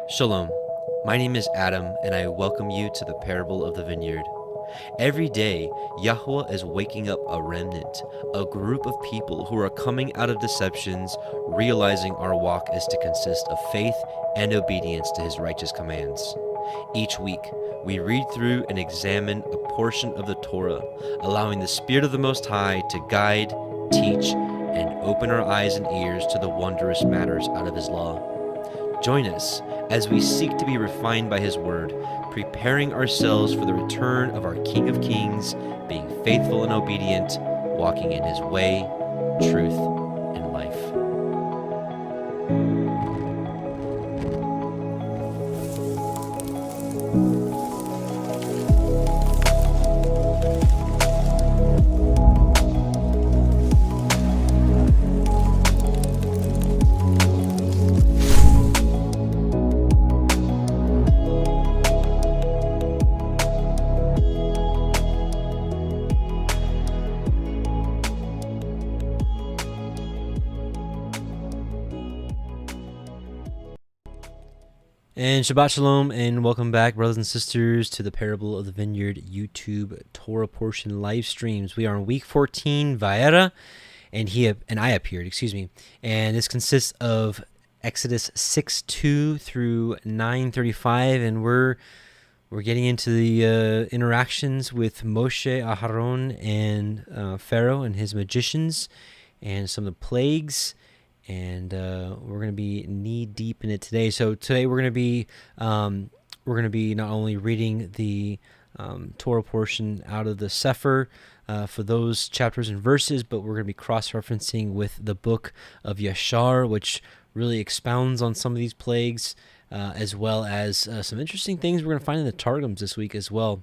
Shalom, my name is Adam, and I welcome you to the parable of the vineyard. Every day, Yahuah is waking up a remnant, a group of people who are coming out of deceptions, realizing our walk is to consist of faith and obedience to His righteous commands. Each week, we read through and examine a portion of the Torah, allowing the Spirit of the Most High to guide, teach, and open our eyes and ears to the wondrous matters out of His law. Join us as we seek to be refined by His Word, preparing ourselves for the return of our King of Kings, being faithful and obedient, walking in His way, truth, and life. And Shabbat Shalom, and welcome back, brothers and sisters, to the Parable of the Vineyard YouTube Torah portion live streams. We are on week 14, Vaera, and I appeared, and this consists of Exodus 6:2 through 9:35, and we're getting into the interactions with Moshe, Aharon, and Pharaoh and his magicians, and some of the plagues. And we're going to be knee deep in it today. So today we're going to be not only reading the Torah portion out of the Sefer for those chapters and verses, but we're going to be cross-referencing with the book of Yashar, which really expounds on some of these plagues, as well as some interesting things we're going to find in the Targums this week as well.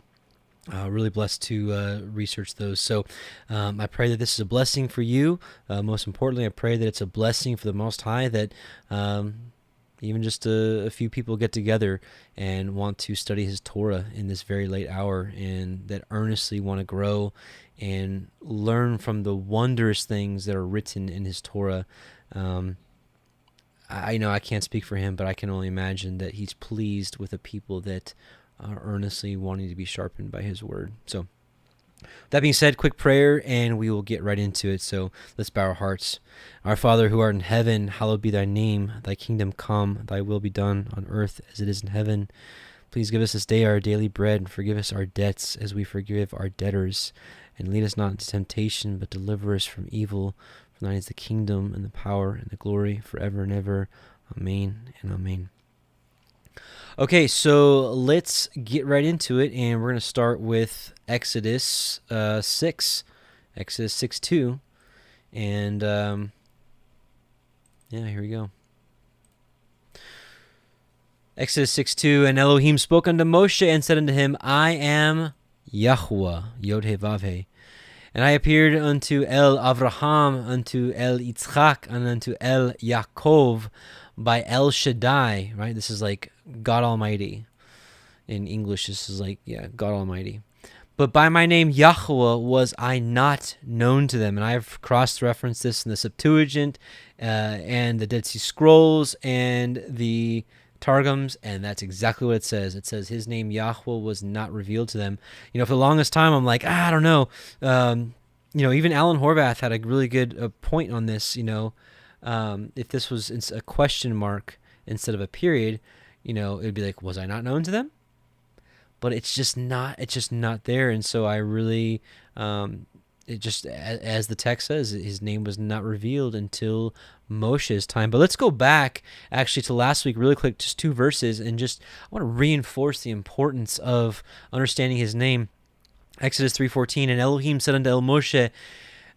Really blessed to research those. So I pray that this is a blessing for you. Most importantly, I pray that it's a blessing for the Most High, that even just a few people get together and want to study His Torah in this very late hour, and that earnestly want to grow and learn from the wondrous things that are written in His Torah. I know I can't speak for Him, but I can only imagine that He's pleased with a people that are earnestly wanting to be sharpened by His Word. So, that being said, quick prayer, and we will get right into it. So, let's bow our hearts. Our Father, who art in heaven, hallowed be Thy name. Thy kingdom come, Thy will be done on earth as it is in heaven. Please give us this day our daily bread, and forgive us our debts as we forgive our debtors. And lead us not into temptation, but deliver us from evil. For Thine is the kingdom, and the power, and the glory, forever and ever. Amen and amen. Okay, so let's get right into it, and we're going to start with Exodus 6, Exodus 6:2, and here we go. Exodus 6:2, and Elohim spoke unto Moshe and said unto him, I am Yahuah, Yod-He-Vav-He, and I appeared unto El Avraham, unto El Yitzchak, and unto El Yaakov, by El Shaddai, right? This is like God Almighty. In English, this is like, God Almighty. But by my name Yahuah was I not known to them. And I've cross-referenced this in the Septuagint and the Dead Sea Scrolls and the Targums, and that's exactly what it says. It says His name Yahuah was not revealed to them. For the longest time, I'm like, I don't know. Even Alan Horvath had a really good point on this, if this was a question mark instead of a period, it'd be like, was I not known to them? But it's just not there. And so I really, as the text says, His name was not revealed until Moshe's time. But let's go back actually to last week really quick, just 2 verses, and I want to reinforce the importance of understanding His name. Exodus 3:14, and Elohim said unto El Moshe,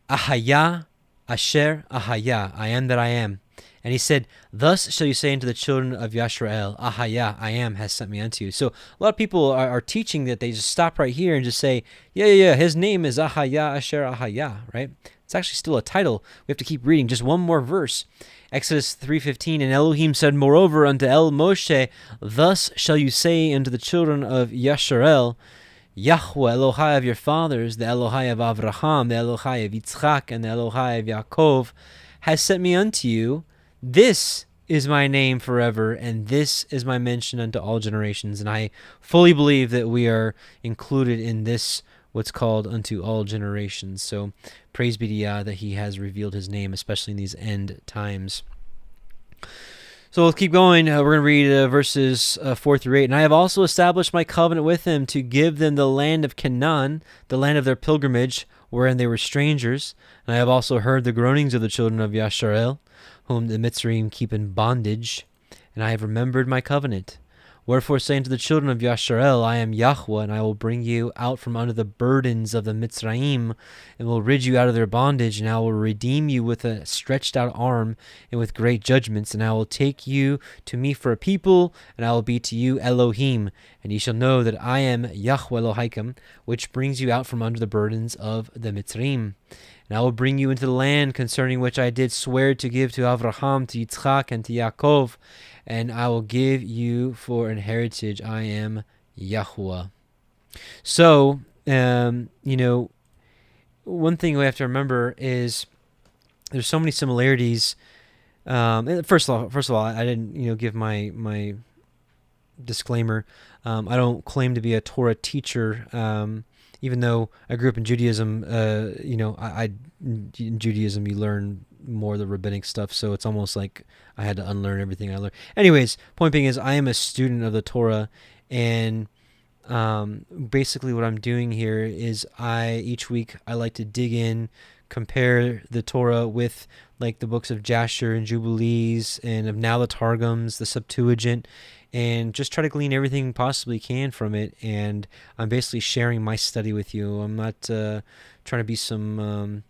Ahaya Asher Ahaya, I am that I am. And He said, thus shall you say unto the children of Yisrael, Ahaya, I am, has sent me unto you. So a lot of people are teaching that they just stop right here and just say, His name is Ahaya Asher Ahaya, right? It's actually still a title. We have to keep reading. Just one more verse. Exodus 3:15, and Elohim said, moreover unto El Moshe, thus shall you say unto the children of Yisrael, Yahuah Elohai of your fathers, the Elohai of Avraham, the Elohai of Yitzchak, and the Elohai of Yaakov, has sent me unto you. This is my name forever, and this is my mention unto all generations. And I fully believe that we are included in this, what's called unto all generations. So praise be to Yah that he has revealed his name, especially in these end times. So let's keep going. We're going to read verses 4 through 8. And I have also established my covenant with them to give them the land of Canaan, the land of their pilgrimage, wherein they were strangers. And I have also heard the groanings of the children of Yasharel, whom the Mitzrayim keep in bondage. And I have remembered my covenant. Wherefore say unto the children of Yasharel, I am Yahuah, and I will bring you out from under the burdens of the Mitzrayim, and will rid you out of their bondage, and I will redeem you with a stretched out arm, and with great judgments, and I will take you to me for a people, and I will be to you Elohim, and ye shall know that I am Yahuah Elohim, which brings you out from under the burdens of the Mitzrayim. And I will bring you into the land concerning which I did swear to give to Avraham, to Yitzchak, and to Yaakov, and I will give you for an heritage. I am Yahuah. So, one thing we have to remember is there's so many similarities. First of all, I didn't, give my disclaimer. I don't claim to be a Torah teacher. Even though I grew up in Judaism, in Judaism you learn more of the rabbinic stuff, so it's almost like I had to unlearn everything I learned. Anyways, point being is I am a student of the Torah, and basically what I'm doing here is each week I like to dig in, compare the Torah with like the books of Jasher and Jubilees and of now the Targums, the Septuagint, and just try to glean everything possibly can from it. And I'm basically sharing my study with you. I'm not trying to be some,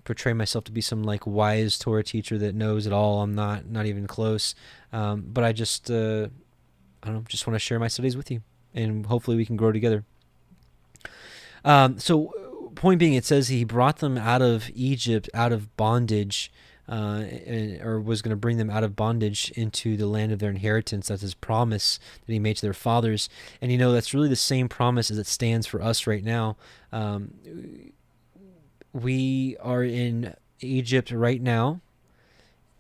portray myself to be some like wise Torah teacher that knows it all. I'm not even close. But I just, just want to share my studies with you, and hopefully we can grow together. So point being, it says he brought them out of Egypt, out of bondage, or was going to bring them out of bondage into the land of their inheritance. That's his promise that he made to their fathers. And that's really the same promise as it stands for us right now. We are in Egypt right now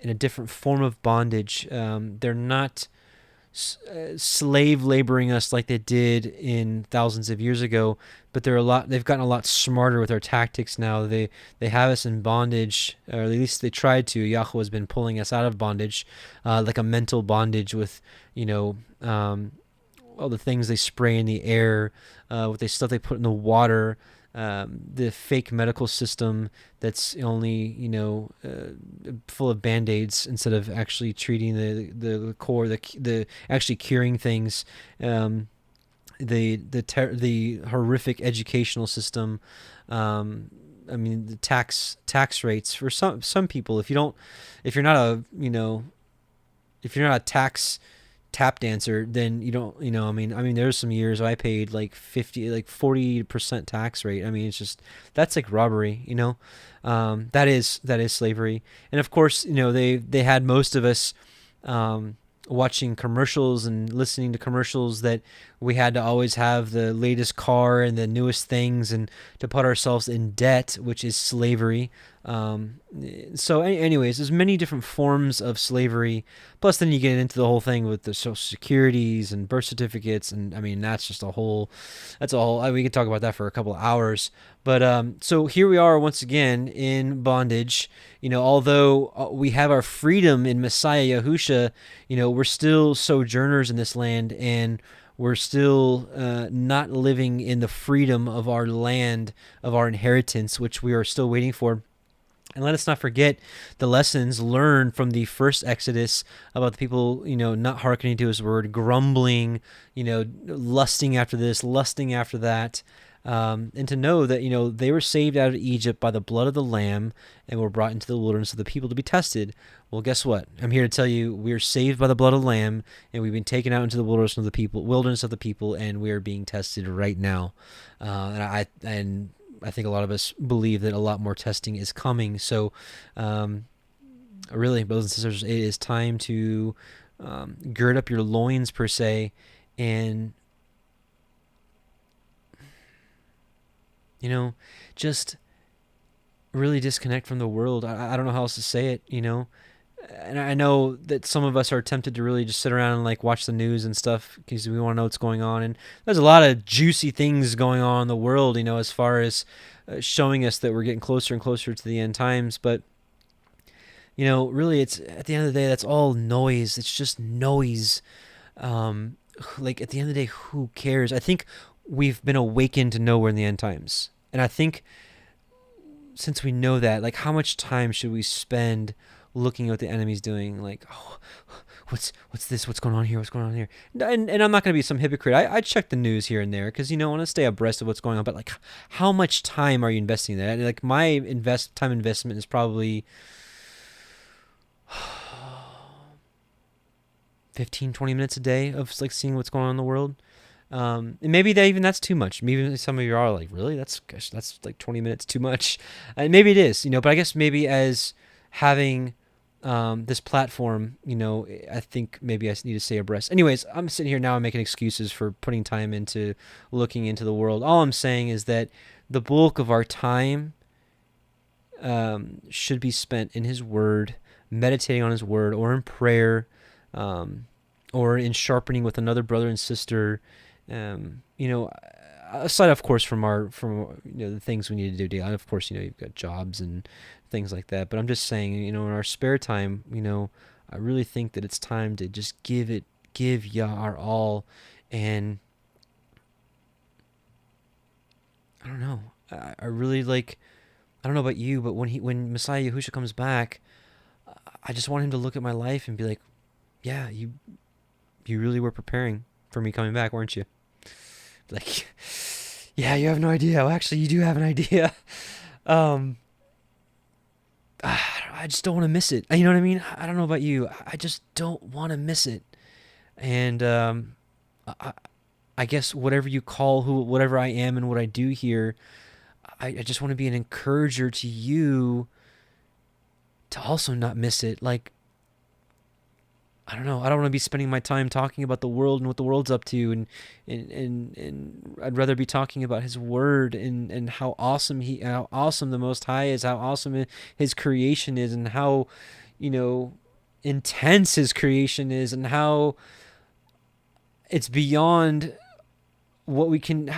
in a different form of bondage. They're not slave laboring us like they did in thousands of years ago, but they've gotten a lot smarter with their tactics now. They have us in bondage, or at least they tried to. Yahuah has been pulling us out of bondage, like a mental bondage with all the things they spray in the air, with the stuff they put in the water, the fake medical system that's only full of band-aids instead of actually treating the core, the actually curing things, the horrific educational system. The tax rates for some people. If you're not a tax tap dancer, then you don't, there's some years I paid like 40% tax rate. It's just, that's like robbery, that is slavery. And of course, they had most of us, watching commercials and listening to commercials that we had to always have the latest car and the newest things and to put ourselves in debt, which is slavery. So anyways, there's many different forms of slavery. Plus then you get into the whole thing with the social securities and birth certificates. And that's just we could talk about that for a couple of hours. But, so here we are once again in bondage. Although we have our freedom in Messiah Yahusha, we're still sojourners in this land, and we're still not living in the freedom of our land, of our inheritance, which we are still waiting for. And let us not forget the lessons learned from the first Exodus about the people, not hearkening to his word, grumbling, lusting after this, lusting after that. And to know that, they were saved out of Egypt by the blood of the Lamb and were brought into the wilderness of the people to be tested. Well, guess what? I'm here to tell you we are saved by the blood of the Lamb, and we've been taken out into the wilderness of the people, and we are being tested right now. And I think a lot of us believe that a lot more testing is coming. So, really, brothers and sisters, it is time to gird up your loins, per se, and just really disconnect from the world. I don't know how else to say it. and I know that some of us are tempted to really just sit around and like watch the news and stuff because we want to know what's going on. And there's a lot of juicy things going on in the world, as far as showing us that we're getting closer and closer to the end times. But, really, it's at the end of the day, that's all noise. It's just noise. Like at the end of the day, who cares? I think we've been awakened to know we're in the end times. And I think since we know that, like, how much time should we spend looking at what the enemy's doing? Like, oh, what's this? What's going on here? What's going on here? And I'm not going to be some hypocrite. I check the news here and there because, I want to stay abreast of what's going on. But, like, how much time are you investing in that? And, like, my time investment is probably 15, 20 minutes a day of, like, seeing what's going on in the world. And maybe that's too much. Maybe some of you are like, really? That's like 20 minutes too much. And maybe it is, but I guess maybe as having this platform, I think maybe I need to stay abreast. Anyways, I'm sitting here now and making excuses for putting time into looking into the world. All I'm saying is that the bulk of our time should be spent in His Word, meditating on His Word, or in prayer, or in sharpening with another brother and sister. Aside, of course, from the things we need to do daily. Of course, you've got jobs and things like that. But I'm just saying, in our spare time, I really think that it's time to just give Yah our all. And I don't know. I really like. I don't know about you, but when Messiah Yahusha comes back, I just want Him to look at my life and be like, yeah, you really were preparing for me coming back, weren't you? Like, yeah, you have no idea. Well, actually, you do have an idea. I just don't want to miss it. You know what I mean? I don't know about you. I just don't want to miss it. And I guess whatever you call whatever I am and what I do here, I just want to be an encourager to you to also not miss it. Like, I don't know. I don't want to be spending my time talking about the world and what the world's up to, and I'd rather be talking about His Word and how awesome the Most High is, how awesome His creation is, and how, intense His creation is, and how it's beyond what we can.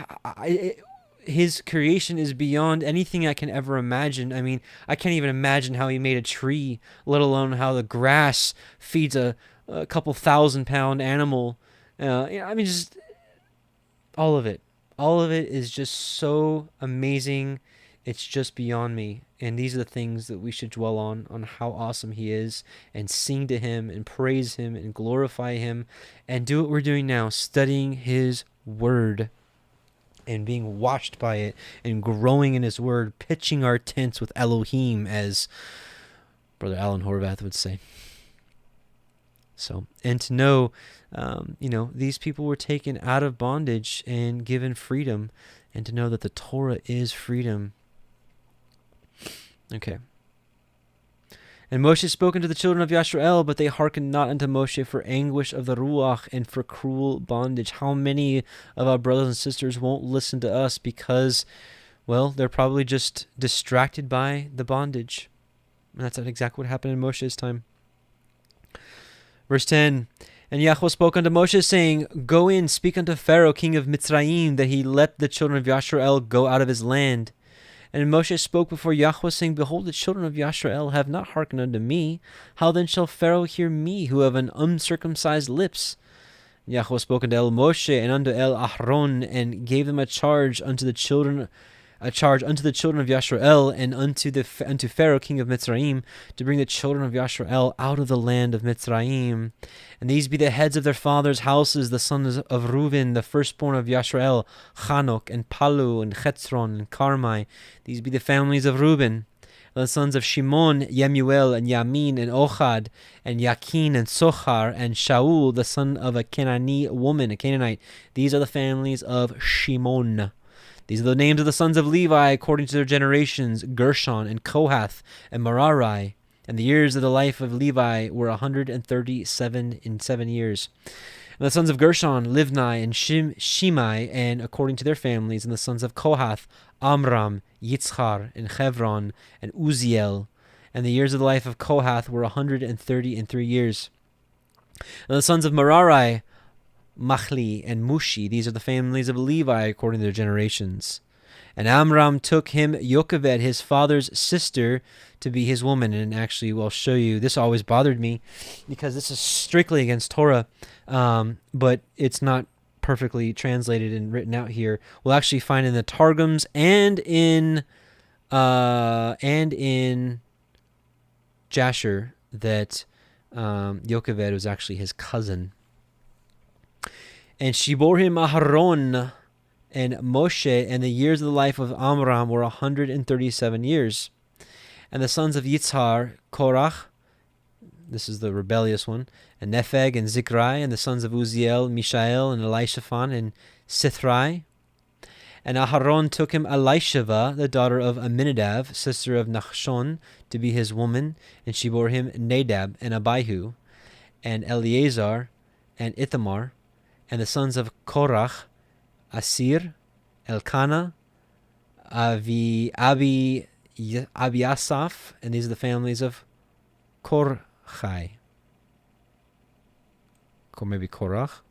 His creation is beyond anything I can ever imagine. I mean, I can't even imagine how He made a tree, let alone how the grass feeds a couple 1,000-pound animal. I mean, just all of it. All of it is just so amazing. It's just beyond me. And these are the things that we should dwell on how awesome He is, and sing to Him and praise Him and glorify Him, and do what we're doing now, studying His Word and being washed by it and growing in His Word, pitching our tents with Elohim, as Brother Alan Horvath would say. So, and to know, these people were taken out of bondage and given freedom, and to know that the Torah is freedom. Okay. And Moshe spoke unto the children of Yisrael, but they hearkened not unto Moshe for anguish of the Ruach and for cruel bondage. How many of our brothers and sisters won't listen to us because, well, they're probably just distracted by the bondage? And that's exactly what happened in Moshe's time. Verse 10, And Yahuwah spoke unto Moshe, saying, Go in, speak unto Pharaoh, king of Mitzrayim, that he let the children of Yisrael go out of his land. And Moshe spoke before Yahuwah, saying, Behold, the children of Yisrael have not hearkened unto me. How then shall Pharaoh hear me, who have an uncircumcised lips? And Yahuwah spoke unto El Moshe and unto El Ahron, and gave them a charge unto the children of Yisrael, and unto Pharaoh king of Mitzrayim, to bring the children of Yisrael out of the land of Mitzrayim. And these be the heads of their fathers' houses, the sons of Reuben, the firstborn of Yisrael, Chanok, and Palu, and Chetzron, and Carmi. These be the families of Reuben. The sons of Shimon, Yemuel, and Yamin, and Ochad, and Yakin, and Sochar, and Shaul, the son of a Canaanite. These are the families of Shimon. These are the names of the sons of Levi according to their generations, Gershon, and Kohath, and Merari. And the years of the life of Levi were 137 in 7 years. And the sons of Gershon, Livni, and Shimei, and according to their families. And the sons of Kohath, Amram, Yitzchar, and Chevron, and Uziel. And the years of the life of Kohath were 133 years. And the sons of Merari, Machli and Mushi, these are the families of Levi according to their generations. And Amram took him Yocheved, his father's sister, to be his woman. And actually, I'll show you, this always bothered me because this is strictly against Torah, but it's not perfectly translated and written out here. We'll actually find in the Targums and in Jasher that Yocheved was actually his cousin. And she bore him Aharon and Moshe, and the years of the life of Amram were 137 years. And the sons of Yitzhar, Korach, this is the rebellious one, and Nepheg and Zikrai, and the sons of Uziel, Mishael, and Elishaphan, and Sithrai. And Aharon took him Elisheva, the daughter of Aminadav, sister of Nachshon, to be his woman, and she bore him Nadab and Abihu, and Eleazar, and Ithamar. And the sons of Korach, Asir, Elkanah, Abiasaph, and these are the families of Korchai. Or maybe Korach.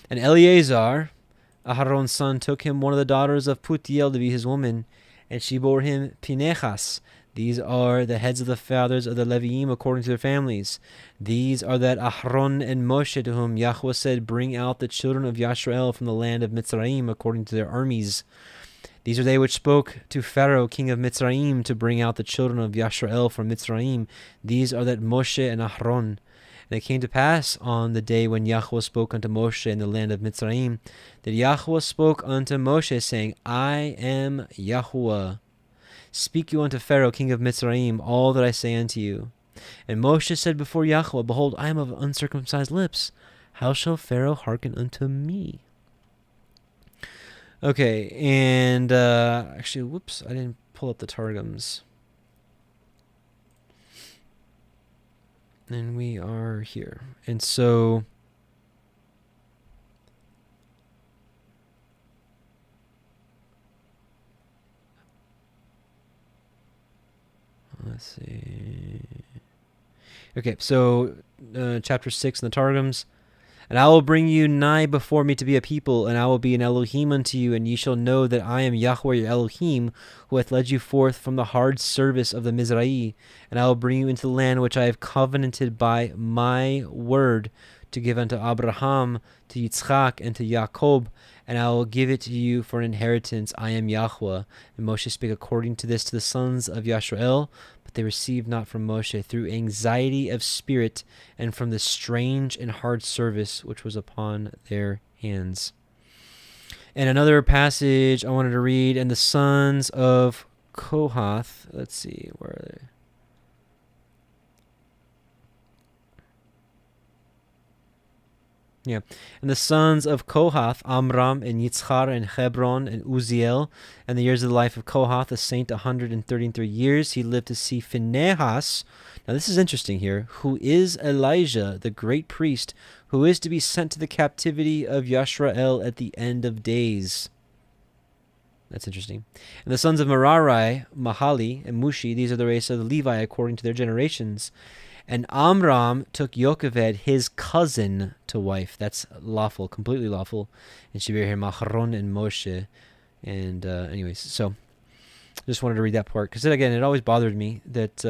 And Eleazar, Aharon's son, took him one of the daughters of Putiel to be his woman, and she bore him Pinechas. These are the heads of the fathers of the Leviim according to their families. These are that Aharon and Moshe, to whom Yahuwah said, bring out the children of Yashrael from the land of Mitzrayim according to their armies. These are they which spoke to Pharaoh, king of Mitzrayim, to bring out the children of Yashrael from Mitzrayim. These are that Moshe and Aharon. And it came to pass on the day when Yahuwah spoke unto Moshe in the land of Mitzrayim, that Yahuwah spoke unto Moshe, saying, I am Yahuwah. Speak you unto Pharaoh, king of Mitzrayim, all that I say unto you. And Moshe said before Yahuwah, behold, I am of uncircumcised lips. How shall Pharaoh hearken unto me? Okay, and actually, whoops, I didn't pull up the Targums. And we are here. And so let's see. Okay, so chapter 6 in the Targums. And I will bring you nigh before me to be a people, and I will be an Elohim unto you, and ye shall know that I am Yahuwah your Elohim, who hath led you forth from the hard service of the Mizrahi. And I will bring you into the land which I have covenanted by my word to give unto Abraham, to Yitzchak, and to Jacob, and I will give it to you for an inheritance. I am Yahuwah. And Moshe spake according to this to the sons of Yashrael, but they received not from Moshe through anxiety of spirit and from the strange and hard service which was upon their hands. And another passage I wanted to read, and the sons of Kohath, let's see, where are they? Yeah. And the sons of Kohath, Amram, and Yitzchar, and Hebron, and Uziel. And the years of the life of Kohath, a saint, 133 years. He lived to see Phinehas. Now this is interesting here. Who is Elijah, the great priest, who is to be sent to the captivity of Yashrael at the end of days. That's interesting. And the sons of Merari, Mahali, and Mushi, these are the race of the Levi according to their generations. And Amram took Yocheved, his cousin, to wife. That's lawful, completely lawful. And she bare him Aharon and Moshe. And anyways, so I just wanted to read that part. Because again, it always bothered me that, just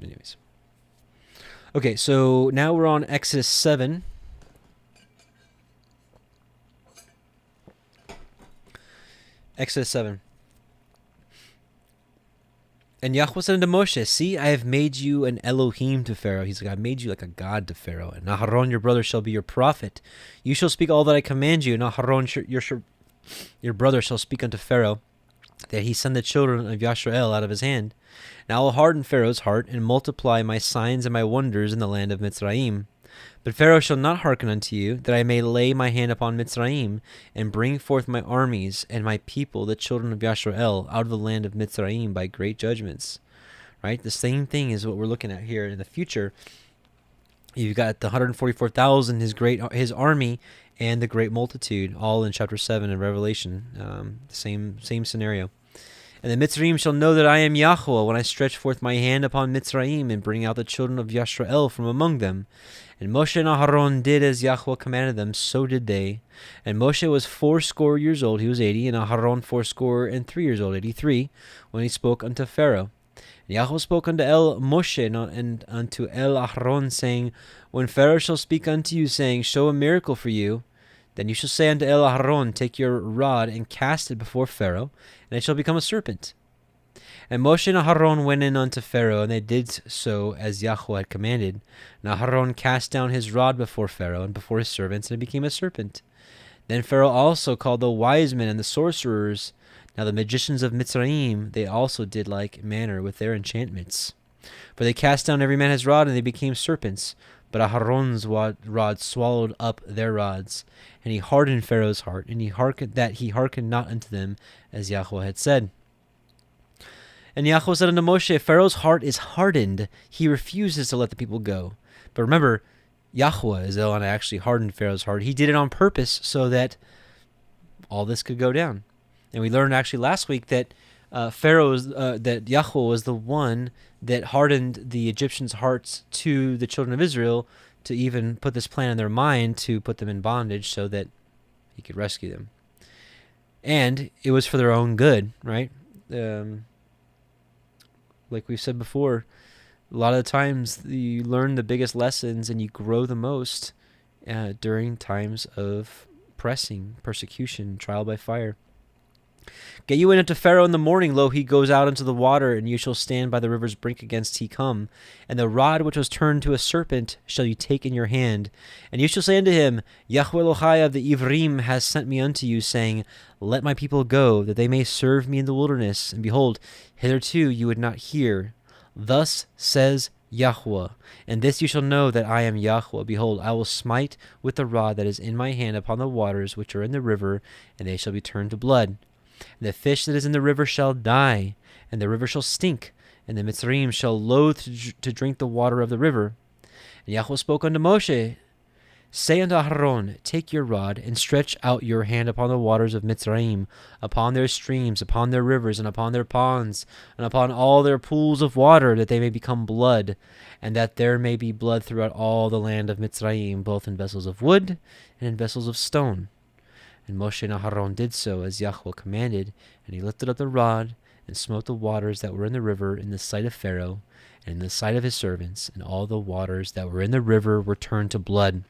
anyways. Okay, so now we're on Exodus 7. Exodus 7. And Yahuwah said unto Moshe, see, I have made you an Elohim to Pharaoh. He's like, I made you like a god to Pharaoh. And Aharon, your brother, shall be your prophet. You shall speak all that I command you. And Aharon, your brother, shall speak unto Pharaoh, that he send the children of Yashrael out of his hand. And I will harden Pharaoh's heart, and multiply my signs and my wonders in the land of Mitzrayim. But Pharaoh shall not hearken unto you, that I may lay my hand upon Mitzrayim, and bring forth my armies and my people, the children of Yashrael, out of the land of Mitzrayim by great judgments. Right? The same thing is what we're looking at here in the future. You've got the 144,000, his army, and the great multitude, all in chapter 7 of Revelation. Same scenario. And the Mitzrayim shall know that I am Yahuwah when I stretch forth my hand upon Mitzrayim and bring out the children of Yisrael from among them. And Moshe and Aharon did as Yahuwah commanded them, so did they. And Moshe was 80 years old, he was 80, and Aharon 83 years old, 83, when he spoke unto Pharaoh. And Yahuwah spoke unto Moshe and unto Aharon, saying, When Pharaoh shall speak unto you, saying, Show a miracle for you, then you shall say unto Aharon, Take your rod and cast it before Pharaoh, and it shall become a serpent. And Moshe and Aharon went in unto Pharaoh, and they did so as Yahuwah had commanded. And Aharon cast down his rod before Pharaoh and before his servants, and it became a serpent. Then Pharaoh also called the wise men and the sorcerers. Now the magicians of Mitzrayim, they also did like manner with their enchantments. For they cast down every man his rod, and they became serpents. But Aharon's rod swallowed up their rods. And he hardened Pharaoh's heart, and he hearkened not unto them, as Yahuwah had said. And Yahuwah said unto Moshe, Pharaoh's heart is hardened. He refuses to let the people go. But remember, Yahuwah is the one that actually hardened Pharaoh's heart. He did it on purpose so that all this could go down. And we learned actually last week that that Yahuwah was the one that hardened the Egyptians' hearts to the children of Israel to even put this plan in their mind to put them in bondage so that he could rescue them. And it was for their own good, right? Like we've said before, a lot of the times you learn the biggest lessons and you grow the most during times of persecution, trial by fire. Get you in unto Pharaoh in the morning, lo, he goes out into the water, and you shall stand by the river's brink against he come. And the rod which was turned to a serpent shall you take in your hand. And you shall say unto him, Yahuah Elohim of the Ivrim has sent me unto you, saying, Let my people go, that they may serve me in the wilderness. And behold, hitherto you would not hear. Thus says Yahuwah, and this you shall know that I am Yahuwah. Behold, I will smite with the rod that is in my hand upon the waters which are in the river, and they shall be turned to blood. And the fish that is in the river shall die, and the river shall stink, and the Mitzrayim shall loathe to drink the water of the river. And Yahuwah spoke unto Moshe, Say unto Aharon, Take your rod, and stretch out your hand upon the waters of Mitzrayim, upon their streams, upon their rivers, and upon their ponds, and upon all their pools of water, that they may become blood, and that there may be blood throughout all the land of Mitzrayim, both in vessels of wood and in vessels of stone. And Moshe and Aharon did so as Yahuwah commanded, and he lifted up the rod, and smote the waters that were in the river in the sight of Pharaoh, and in the sight of his servants, and all the waters that were in the river were turned to blood.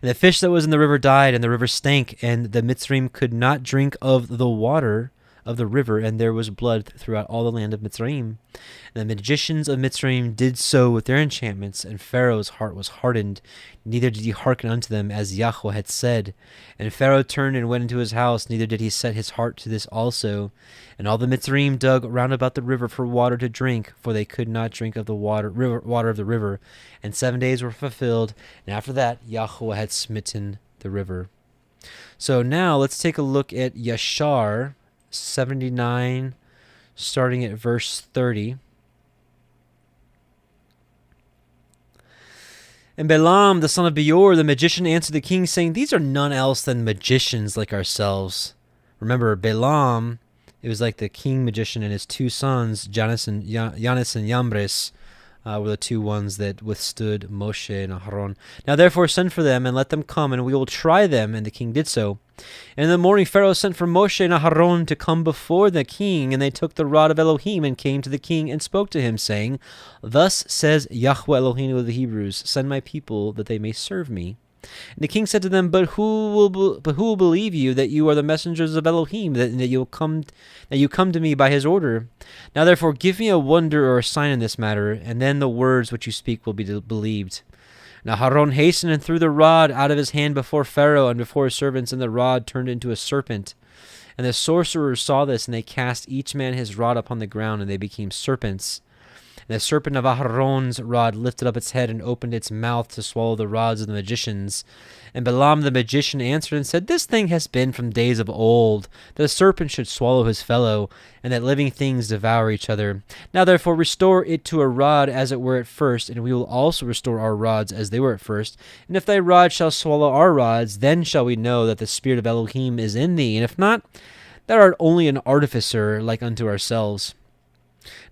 And the fish that was in the river died, and the river stank, and the Mitzrayim could not drink of the water of the river, and there was blood throughout all the land of Mitzrayim. And the magicians of Mitzrayim did so with their enchantments, and Pharaoh's heart was hardened, neither did he hearken unto them as Yahuwah had said. And Pharaoh turned and went into his house, neither did he set his heart to this also. And all the Mitzrayim dug round about the river for water to drink, for they could not drink of the water of the river. And 7 days were fulfilled, and after that Yahuwah had smitten the river. So now let's take a look at Yashar 79, starting at verse 30. And Balaam, the son of Beor, the magician, answered the king, saying, These are none else than magicians like ourselves. Remember, Balaam, it was like the king magician and his two sons, Jannes and Yambres, were the two ones that withstood Moshe and Aharon. Now therefore send for them, and let them come, and we will try them. And the king did so. And in the morning Pharaoh sent for Moshe and Aharon to come before the king, and they took the rod of Elohim, and came to the king, and spoke to him, saying, Thus says Yahuah Elohim of the Hebrews, Send my people, that they may serve me. And the king said to them, But who will believe you that you are the messengers of Elohim, that you come to me by his order? Now therefore give me a wonder or a sign in this matter, and then the words which you speak will be believed. Now Aharon hastened and threw the rod out of his hand before Pharaoh and before his servants, and the rod turned into a serpent. And the sorcerers saw this, and they cast each man his rod upon the ground, and they became serpents. And the serpent of Aharon's rod lifted up its head and opened its mouth to swallow the rods of the magicians. And Balaam the magician answered and said, This thing has been from days of old, that a serpent should swallow his fellow, and that living things devour each other. Now therefore restore it to a rod as it were at first, and we will also restore our rods as they were at first. And if thy rod shall swallow our rods, then shall we know that the spirit of Elohim is in thee, and if not, thou art only an artificer like unto ourselves.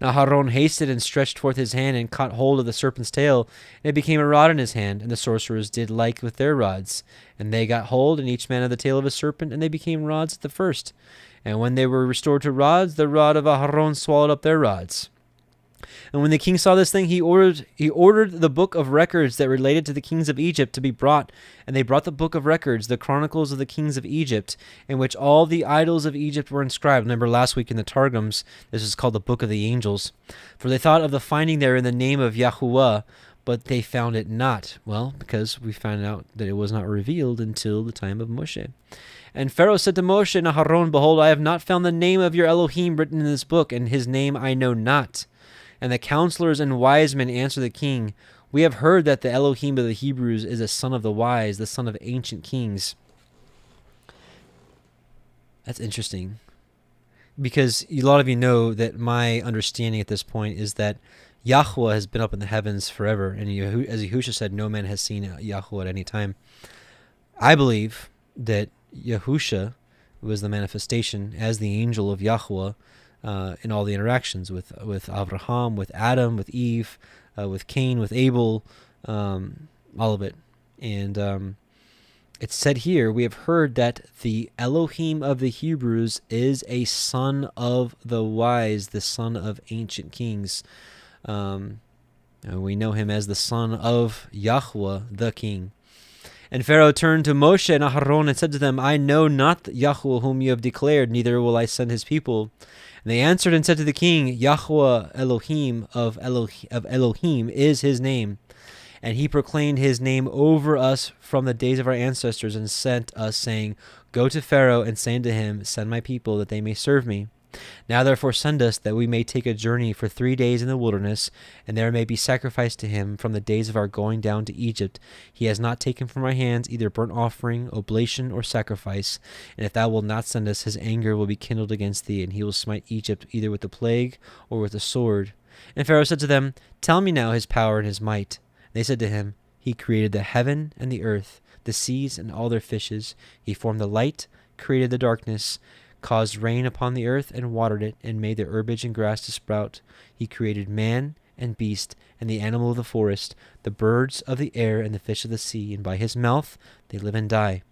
Now Haron hasted and stretched forth his hand and caught hold of the serpent's tail, and it became a rod in his hand, and the sorcerers did like with their rods. And they got hold, and each man of the tail of a serpent, and they became rods at the first. And when they were restored to rods, the rod of Aharon swallowed up their rods. And when the king saw this thing, he ordered the book of records that related to the kings of Egypt to be brought. And they brought the book of records, the chronicles of the kings of Egypt, in which all the idols of Egypt were inscribed. Remember last week in the Targums, this is called the book of the angels. For they thought of the finding there in the name of Yahuwah, but they found it not. Well, because we found out that it was not revealed until the time of Moshe. And Pharaoh said to Moshe and Aharon, Behold, I have not found the name of your Elohim written in this book, and his name I know not. And the counselors and wise men answered the king, We have heard that the Elohim of the Hebrews is a son of the wise, the son of ancient kings. That's interesting. Because a lot of you know that my understanding at this point is that Yahuwah has been up in the heavens forever. And as Yahusha said, no man has seen Yahuwah at any time. I believe that Yahusha was the manifestation as the angel of Yahuwah in all the interactions with Abraham, with Adam, with Eve, with Cain, with Abel, all of it. And it's said here, we have heard that the Elohim of the Hebrews is a son of the wise, the son of ancient kings. And we know him as the son of Yahuwah, the king. And Pharaoh turned to Moshe and Aharon and said to them, I know not Yahuwah whom you have declared, neither will I send his people. And they answered and said to the king, Yahuah Elohim of Elohim is his name. And he proclaimed his name over us from the days of our ancestors and sent us, saying, Go to Pharaoh and say unto him, Send my people, that they may serve me. Now therefore send us, that we may take a journey for 3 days in the wilderness, and there may be sacrifice to him from the days of our going down to Egypt. He has not taken from our hands either burnt offering, oblation, or sacrifice. And if thou wilt not send us, his anger will be kindled against thee, and he will smite Egypt either with the plague or with the sword. And Pharaoh said to them, Tell me now his power and his might. And they said to him, He created the heaven and the earth, the seas and all their fishes. He formed the light, created the darkness, caused rain upon the earth, and watered it, and made the herbage and grass to sprout. He created man and beast, and the animal of the forest, the birds of the air, and the fish of the sea, and by his mouth they live and die.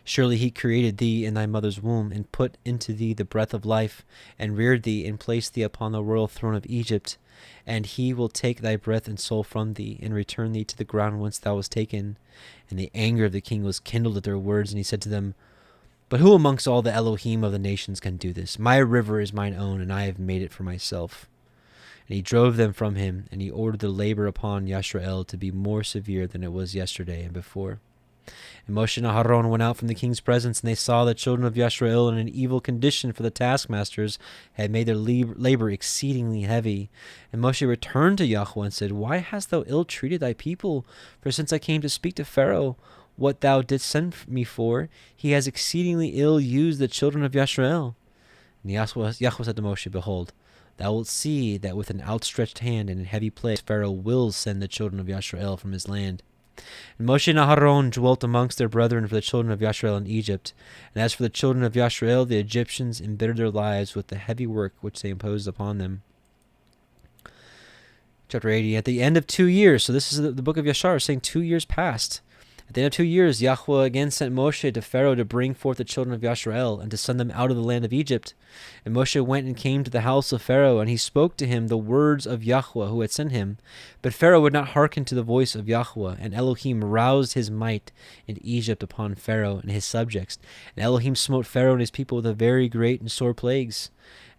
Surely he created thee in thy mother's womb, and put into thee the breath of life, and reared thee, and placed thee upon the royal throne of Egypt. And he will take thy breath and soul from thee, and return thee to the ground whence thou wast taken. And the anger of the king was kindled at their words, and he said to them, But who amongst all the Elohim of the nations can do this? My river is mine own, and I have made it for myself. And he drove them from him, and he ordered the labor upon Yisrael to be more severe than it was yesterday and before. And Moshe and Aharon went out from the king's presence, and they saw the children of Yisrael in an evil condition, for the taskmasters had made their labor exceedingly heavy. And Moshe returned to Yahuwah and said, Why hast thou ill-treated thy people? For since I came to speak to Pharaoh, what thou didst send me for, he has exceedingly ill used the children of Yisrael. And Yahuwah said to Moshe, Behold, thou wilt see that with an outstretched hand and in heavy plagues Pharaoh will send the children of Yisrael from his land. And Moshe and Aharon dwelt amongst their brethren for the children of Yisrael in Egypt. And as for the children of Yisrael, the Egyptians embittered their lives with the heavy work which they imposed upon them. Chapter 80. At the end of 2 years, so this is the book of Yashar saying 2 years passed. At the end of 2 years, Yahuwah again sent Moshe to Pharaoh to bring forth the children of Yisrael and to send them out of the land of Egypt. And Moshe went and came to the house of Pharaoh, and he spoke to him the words of Yahuwah who had sent him. But Pharaoh would not hearken to the voice of Yahuwah, and Elohim roused his might in Egypt upon Pharaoh and his subjects. And Elohim smote Pharaoh and his people with a very great and sore plagues.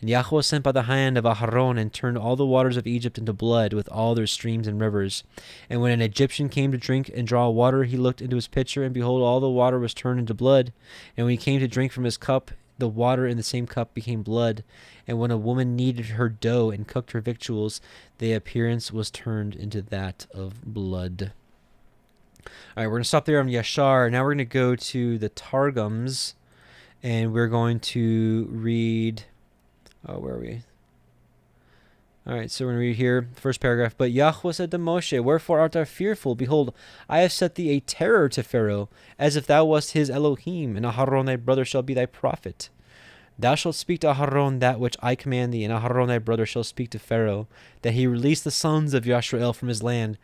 And Yahuwah sent by the hand of Aharon and turned all the waters of Egypt into blood with all their streams and rivers. And when an Egyptian came to drink and draw water, he looked into his pitcher, and behold, all the water was turned into blood. And when he came to drink from his cup, the water in the same cup became blood. And when a woman kneaded her dough and cooked her victuals, the appearance was turned into that of blood. All right, we're going to stop there on Yashar. Now we're going to go to the Targums, and we're going to read... Oh, where are we? All right, so we're going to read here, first paragraph. But Yahuwah said to Moshe, Wherefore art thou fearful? Behold, I have set thee a terror to Pharaoh, as if thou wast his Elohim, and Aharon thy brother shall be thy prophet. Thou shalt speak to Aharon that which I command thee, and Aharon thy brother shall speak to Pharaoh, that he release the sons of Yisrael from his land.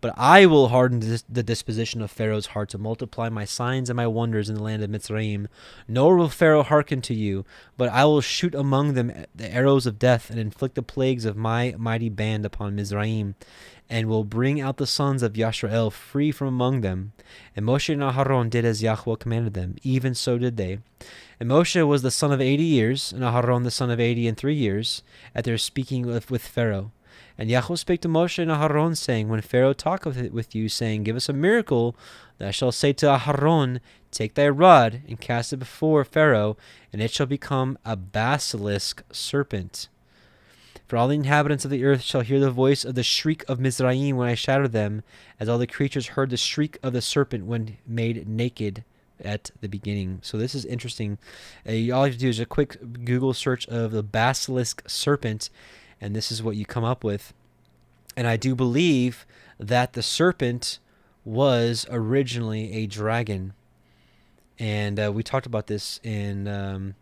But I will harden the disposition of Pharaoh's heart to multiply my signs and my wonders in the land of Mitzrayim. Nor will Pharaoh hearken to you, but I will shoot among them the arrows of death, and inflict the plagues of my mighty band upon Mizraim, and will bring out the sons of Yisrael free from among them. And Moshe and Aharon did as Yahuah commanded them, even so did they. And Moshe was the son of 80 years, and Aharon the son of 80 years, at their speaking with Pharaoh. And Yahuah spake to Moshe and Aharon, saying, When Pharaoh talketh with you, saying, Give us a miracle, thou shalt say to Aharon, Take thy rod, and cast it before Pharaoh, and it shall become a basilisk serpent. For all the inhabitants of the earth shall hear the voice of the shriek of Mizraim when I shatter them, as all the creatures heard the shriek of the serpent when made naked at the beginning. So this is interesting. All you have to do is a quick Google search of the basilisk serpent, and this is what you come up with. And I do believe that the serpent was originally a dragon. And we talked about this in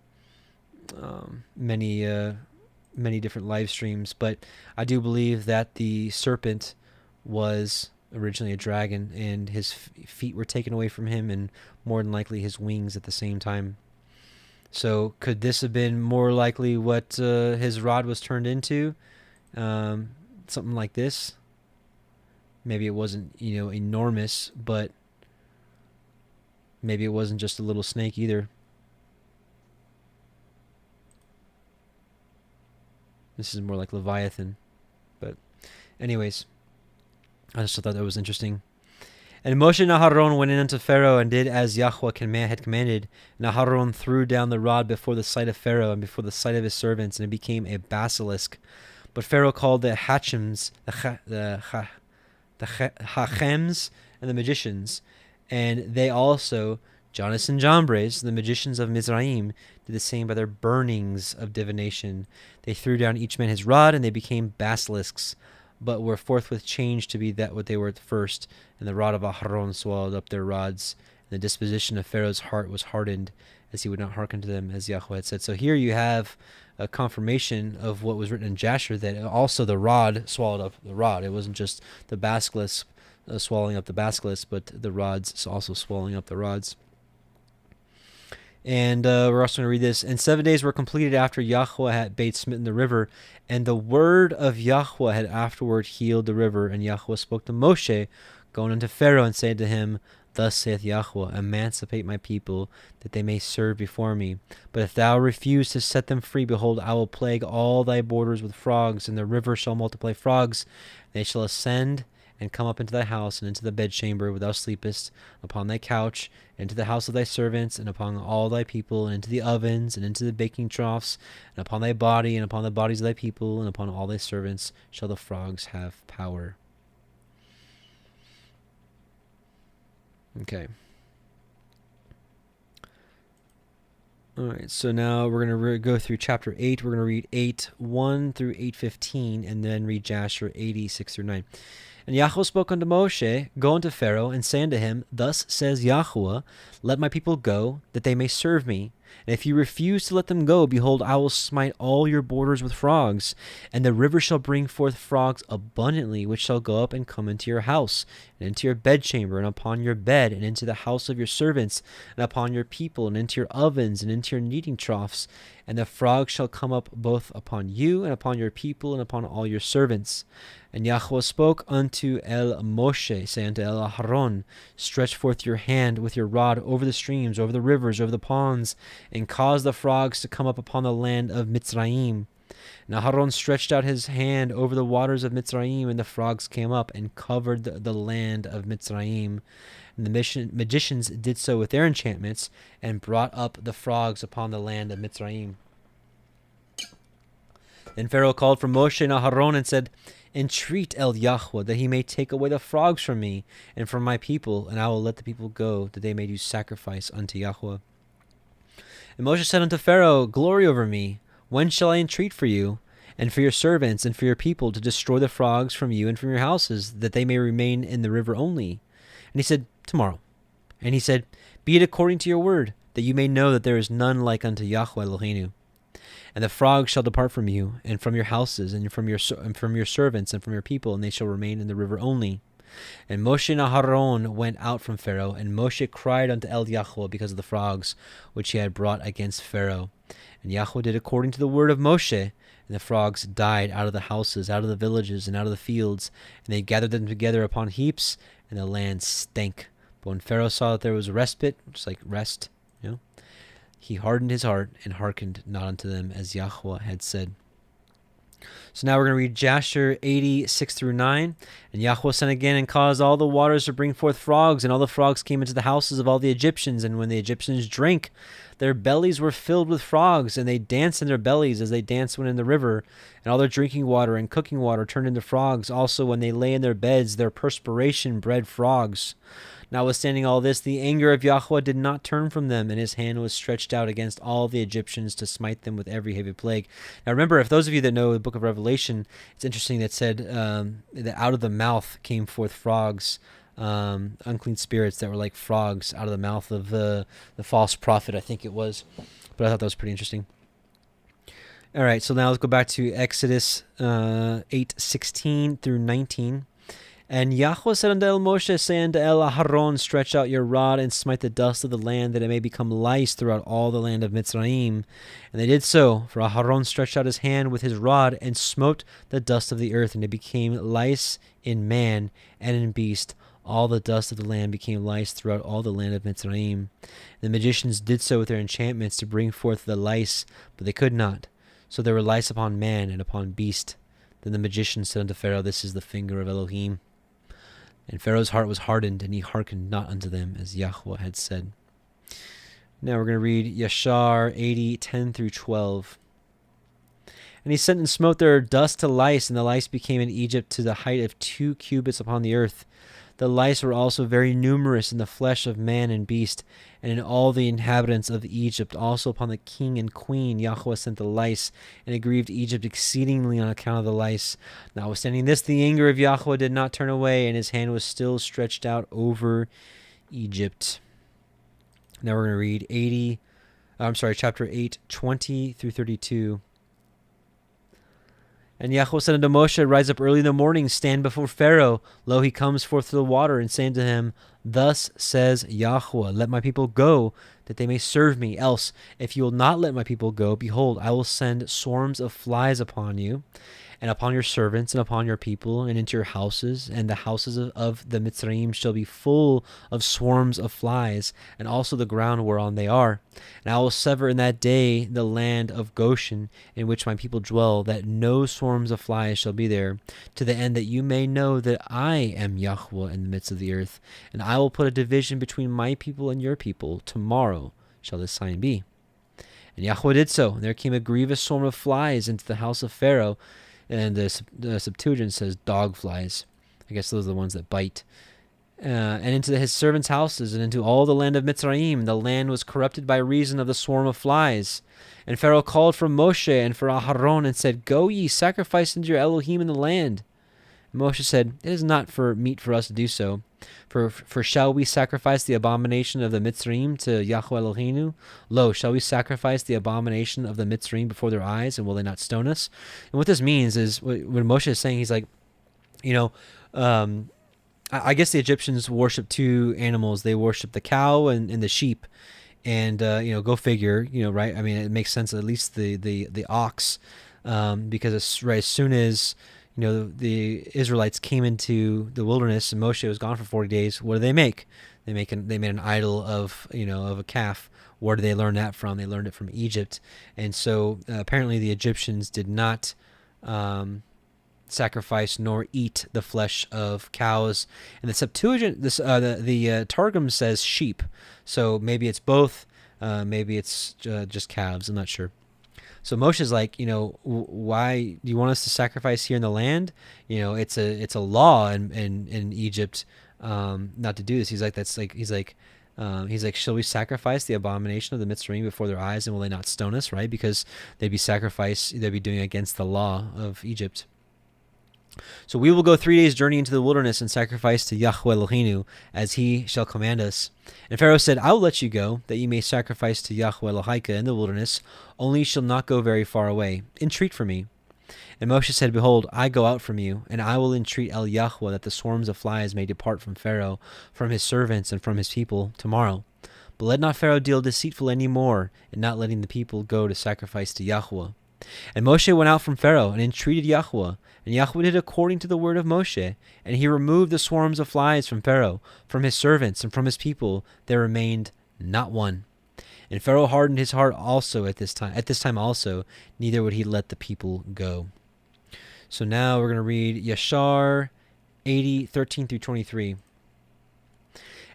many different live streams, but I do believe that the serpent was originally a dragon, and his feet were taken away from him, and more than likely his wings at the same time. So could this have been more likely what his rod was turned into? Something like this. Maybe it wasn't, enormous, but maybe it wasn't just a little snake either. This is more like Leviathan. But anyways, I just thought that was interesting. And Moshe and Aharon went in unto Pharaoh, and did as Yahuah had commanded. And Aharon threw down the rod before the sight of Pharaoh, and before the sight of his servants, and it became a basilisk. But Pharaoh called the Hachems, the Hachems, and the magicians, and they also, Jannes and Jambres, the magicians of Mizraim, did the same by their burnings of divination. They threw down each man his rod, and they became basilisks, but were forthwith changed to be that what they were at first. And the rod of Aharon swallowed up their rods, and the disposition of Pharaoh's heart was hardened, as he would not hearken to them, as Yahuah had said. So here you have a confirmation of what was written in Jasher, that also the rod swallowed up the rod. It wasn't just the basilisk swallowing up the basilisk, but the rods also swallowing up the rods. And we're also going to read this. And 7 days were completed after Yahuah had bade smitten the river, and the word of Yahuah had afterward healed the river. And Yahuah spoke to Moshe, going unto Pharaoh, and said to him, Thus saith Yahuah, Emancipate my people, that they may serve before me. But if thou refuse to set them free, behold, I will plague all thy borders with frogs, and the river shall multiply frogs. They shall ascend and come up into thy house, and into the bedchamber where thou sleepest, upon thy couch, into the house of thy servants, and upon all thy people, and into the ovens, and into the baking troughs, and upon thy body, and upon the bodies of thy people, and upon all thy servants shall the frogs have power. Okay. All right, so now we're going to go through chapter 8. We're going to read 8:1 through 8:15, and then read Jasher 86 through 9. And Yahuah spoke unto Moshe, Go unto Pharaoh, and say unto him, Thus says Yahuah, Let my people go, that they may serve me. And if you refuse to let them go, behold, I will smite all your borders with frogs, and the river shall bring forth frogs abundantly, which shall go up and come into your house, and into your bedchamber, and upon your bed, and into the house of your servants, and upon your people, and into your ovens, and into your kneading troughs. And the frogs shall come up both upon you, and upon your people, and upon all your servants. And Yahuah spoke unto Moshe, saying unto Aharon, Stretch forth your hand with your rod over the streams, over the rivers, over the ponds, and cause the frogs to come up upon the land of Mitzrayim. And Aharon stretched out his hand over the waters of Mitzrayim, and the frogs came up and covered the land of Mitzrayim. And the magicians did so with their enchantments, and brought up the frogs upon the land of Mitzrayim. Then Pharaoh called for Moshe and Aharon, and said, Entreat El Yahuah, that he may take away the frogs from me and from my people, and I will let the people go, that they may do sacrifice unto Yahuah. And Moshe said unto Pharaoh, Glory over me, when shall I entreat for you, and for your servants, and for your people, to destroy the frogs from you and from your houses, that they may remain in the river only? And he said, Tomorrow. And he said, Be it according to your word, that you may know that there is none like unto Yahuah Eloheinu. And the frogs shall depart from you, and from your houses, and from your servants, and from your people, and they shall remain in the river only. And Moshe and Aharon went out from Pharaoh, and Moshe cried unto El Yahuah because of the frogs which he had brought against Pharaoh. And Yahuah did according to the word of Moshe, and the frogs died out of the houses, out of the villages, and out of the fields, and they gathered them together upon heaps, and the land stank. But when Pharaoh saw that there was respite, which is like rest, he hardened his heart and hearkened not unto them, as Yahuah had said. So now we're going to read Jasher 80:6-9. And Yahuah sent again and caused all the waters to bring forth frogs, and all the frogs came into the houses of all the Egyptians. And when the Egyptians drank, their bellies were filled with frogs, and they danced in their bellies as they danced when in the river. And all their drinking water and cooking water turned into frogs. Also, when they lay in their beds, their perspiration bred frogs. Notwithstanding all this, the anger of Yahuah did not turn from them, and his hand was stretched out against all the Egyptians to smite them with every heavy plague. Now remember, if those of you that know the book of Revelation, it's interesting that said that out of the mouth came forth frogs, unclean spirits that were like frogs out of the mouth of the false prophet, I think it was. But I thought that was pretty interesting. All right, so now let's go back to Exodus 8:16-19. And Yahuah said unto El Moshe, say unto El Aharon, stretch out your rod and smite the dust of the land, that it may become lice throughout all the land of Mitzrayim. And they did so, for Aharon stretched out his hand with his rod and smote the dust of the earth, and it became lice in man and in beast. All the dust of the land became lice throughout all the land of Mitzrayim. The magicians did so with their enchantments to bring forth the lice, but they could not. So there were lice upon man and upon beast. Then the magician said unto Pharaoh, this is the finger of Elohim. And Pharaoh's heart was hardened, and he hearkened not unto them, as Yahuah had said. Now we're going to read Yashar 80:10-12. And he sent and smote their dust to lice, and the lice became in Egypt to the height of 2 cubits upon the earth. The lice were also very numerous in the flesh of man and beast, and in all the inhabitants of Egypt. Also upon the king and queen Yahuah sent the lice, and it grieved Egypt exceedingly on account of the lice. Notwithstanding this, the anger of Yahuah did not turn away, and his hand was still stretched out over Egypt. Now we're going to read chapter 8:20-32. And Yahuah said unto Moshe, rise up early in the morning, stand before Pharaoh. Lo, he comes forth to the water, and saying to him, thus says Yahuah, let my people go, that they may serve me. Else, if you will not let my people go, behold, I will send swarms of flies upon you, and upon your servants, and upon your people, and into your houses, and the houses of the Mitzrayim shall be full of swarms of flies, and also the ground whereon they are. And I will sever in that day the land of Goshen, in which my people dwell, that no swarms of flies shall be there, to the end that you may know that I am Yahuah in the midst of the earth. And I will put a division between my people and your people. Tomorrow shall this sign be. And Yahuah did so, and there came a grievous swarm of flies into the house of Pharaoh, and the Septuagint says dog flies. I guess those are the ones that bite. And into his servants' houses, and into all the land of Mitzrayim. The land was corrupted by reason of the swarm of flies. And Pharaoh called for Moshe and for Aharon, and said, go ye, sacrifice unto your Elohim in the land. And Moshe said, it is not for meet for us to do so. For shall we sacrifice the abomination of the Mitzrayim to Yahuah Eloheinu? Lo, shall we sacrifice the abomination of the Mitzrayim before their eyes, and will they not stone us? And what this means is, when Moshe is saying, he's like, I guess the Egyptians worship 2 animals. They worship the cow and the sheep. And, go figure, right? I mean, it makes sense, at least the ox, because as soon as the Israelites came into the wilderness and Moshe was gone for 40 days, what did they make? They made an idol of a calf. Where did they learn that from? They learned it from Egypt. And so apparently the Egyptians did not sacrifice nor eat the flesh of cows. And the Septuagint, the Targum says sheep. So maybe it's both. Maybe it's just calves. I'm not sure. So Moshe's like, why do you want us to sacrifice here in the land? It's a law in Egypt not to do this. He's like, shall we sacrifice the abomination of the Mitzrayim before their eyes, and will they not stone us? Right? Because they'd be doing against the law of Egypt. So we will go 3 days' journey into the wilderness and sacrifice to Yahuah Eloheinu, as he shall command us. And Pharaoh said, I will let you go, that you may sacrifice to Yahuah Elohika in the wilderness, only you shall not go very far away. Entreat for me. And Moshe said, Behold, I go out from you, and I will entreat El Yahuah that the swarms of flies may depart from Pharaoh, from his servants, and from his people tomorrow. But let not Pharaoh deal deceitfully any more, in not letting the people go to sacrifice to Yahuah. And Moshe went out from Pharaoh, and entreated Yahuah. And Yahuah did according to the word of Moshe, and he removed the swarms of flies from Pharaoh, from his servants, and from his people. There remained not one. And Pharaoh hardened his heart also at this time also, neither would he let the people go. So now we're going to read Yashar 80:13-23.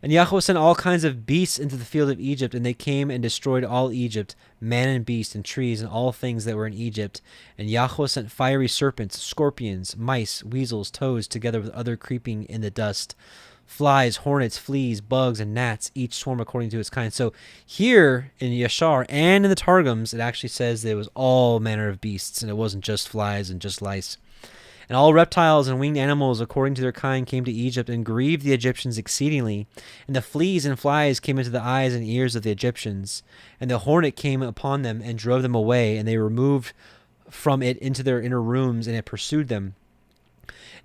And Yahuah sent all kinds of beasts into the field of Egypt, and they came and destroyed all Egypt, man and beast, and trees, and all things that were in Egypt. And Yahuah sent fiery serpents, scorpions, mice, weasels, toads, together with other creeping in the dust, flies, hornets, fleas, bugs, and gnats, each swarm according to its kind. So here in Yashar and in the Targums, it actually says there was all manner of beasts, and it wasn't just flies and just lice. And all reptiles and winged animals according to their kind came to Egypt and grieved the Egyptians exceedingly. And the fleas and flies came into the eyes and ears of the Egyptians. And the hornet came upon them and drove them away, and they removed from it into their inner rooms, and it pursued them.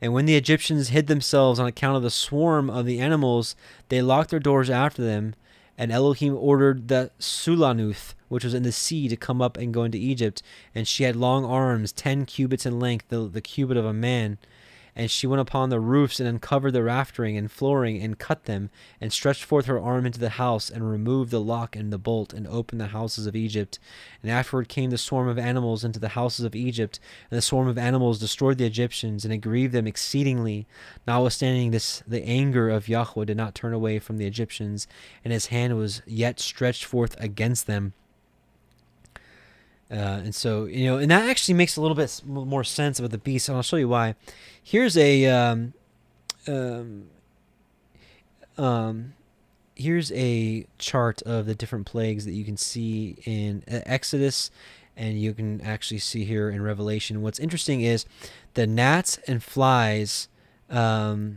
And when the Egyptians hid themselves on account of the swarm of the animals, they locked their doors after them. And Elohim ordered the Sulanuth, which was in the sea, to come up and go into Egypt. And she had long arms, 10 cubits in length, the cubit of a man. And she went upon the roofs and uncovered the raftering and flooring and cut them, and stretched forth her arm into the house, and removed the lock and the bolt, and opened the houses of Egypt. And afterward came the swarm of animals into the houses of Egypt, and the swarm of animals destroyed the Egyptians, and it grieved them exceedingly. Notwithstanding this, the anger of Yahuah did not turn away from the Egyptians, and his hand was yet stretched forth against them. And so, and that actually makes a little bit more sense about the beast, and I'll show you why. Here's a here's a chart of the different plagues that you can see in Exodus, and you can actually see here in Revelation. What's interesting is the gnats and flies. The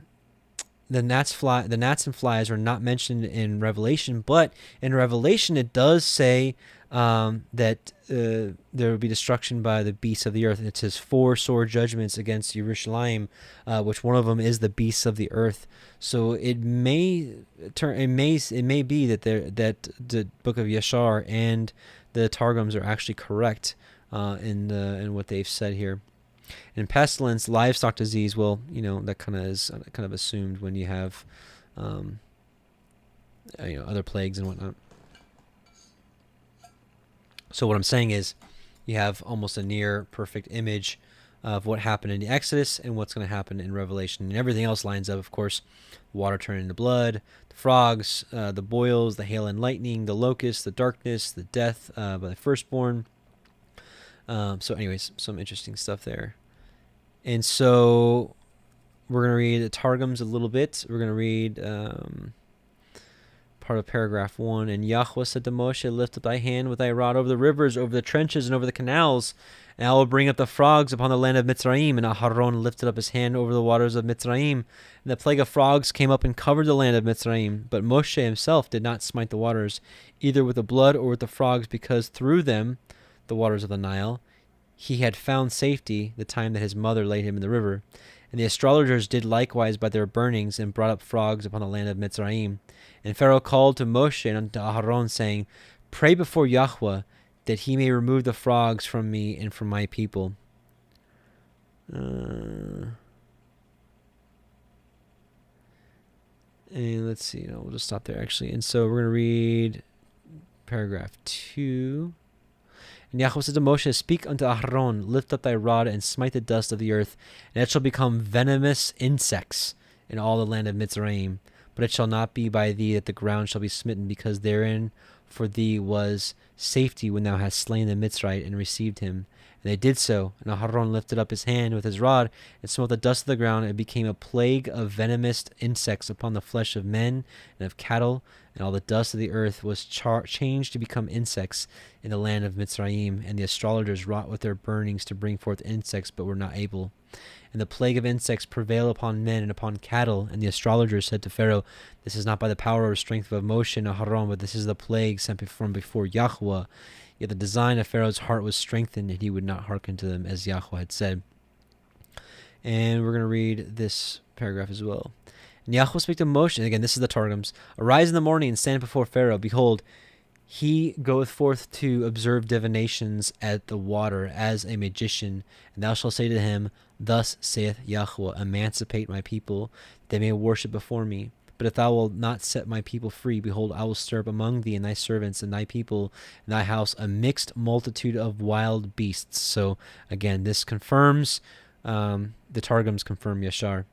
gnats and flies are not mentioned in Revelation, but in Revelation it does say that there will be destruction by the beasts of the earth, and it says 4 sore judgments against Jerusalem, which one of them is the beasts of the earth. So it may be that the book of Yashar and the Targums are actually correct in what they've said here. And pestilence, livestock disease, well, that kind of assumed when you have other plagues and whatnot. So what I'm saying is you have almost a near perfect image of what happened in the Exodus and what's going to happen in Revelation. And everything else lines up, of course. Water turning into blood, the frogs, the boils, the hail and lightning, the locusts, the darkness, the death by the firstborn. So anyways, some interesting stuff there. And so we're going to read the Targums a little bit. We're going to read part of paragraph 1. And Yahuah said to Moshe, lift up thy hand with thy rod over the rivers, over the trenches, and over the canals, and I will bring up the frogs upon the land of Mitzrayim. And Aharon lifted up his hand over the waters of Mitzrayim, and the plague of frogs came up and covered the land of Mitzrayim. But Moshe himself did not smite the waters, either with the blood or with the frogs, because through them, the waters of the Nile, he had found safety the time that his mother laid him in the river. And the astrologers did likewise by their burnings, and brought up frogs upon the land of Mitzrayim. And Pharaoh called to Moshe and unto Aharon, saying, pray before Yahuah, that he may remove the frogs from me and from my people. And let's see, we'll just stop there actually. And so we're going to read paragraph 2. And Yahuah said to Moshe, speak unto Aharon, lift up thy rod and smite the dust of the earth, and it shall become venomous insects in all the land of Mitzrayim. But it shall not be by thee that the ground shall be smitten, because therein for thee was safety when thou hast slain the Mitzrite and received him. And they did so. And Aharon lifted up his hand with his rod and smote the dust of the ground, and it became a plague of venomous insects upon the flesh of men and of cattle. And all the dust of the earth was changed to become insects in the land of Mitzrayim. And the astrologers wrought with their burnings to bring forth insects, but were not able. And the plague of insects prevailed upon men and upon cattle. And the astrologers said to Pharaoh, "This is not by the power or strength of Moshe and Aharon, but this is the plague sent from before Yahuah." Yet the design of Pharaoh's heart was strengthened, and he would not hearken to them, as Yahuah had said. And we're going to read this paragraph as well. And Yahuah spake to Moshe, and again, this is the Targums, "Arise in the morning and stand before Pharaoh. Behold, he goeth forth to observe divinations at the water as a magician. And thou shalt say to him, Thus saith Yahuah, emancipate my people, that they may worship before me. But if thou wilt not set my people free, behold, I will stir up among thee and thy servants and thy people and thy house a mixed multitude of wild beasts." So again, this confirms, the Targums confirm Yashar.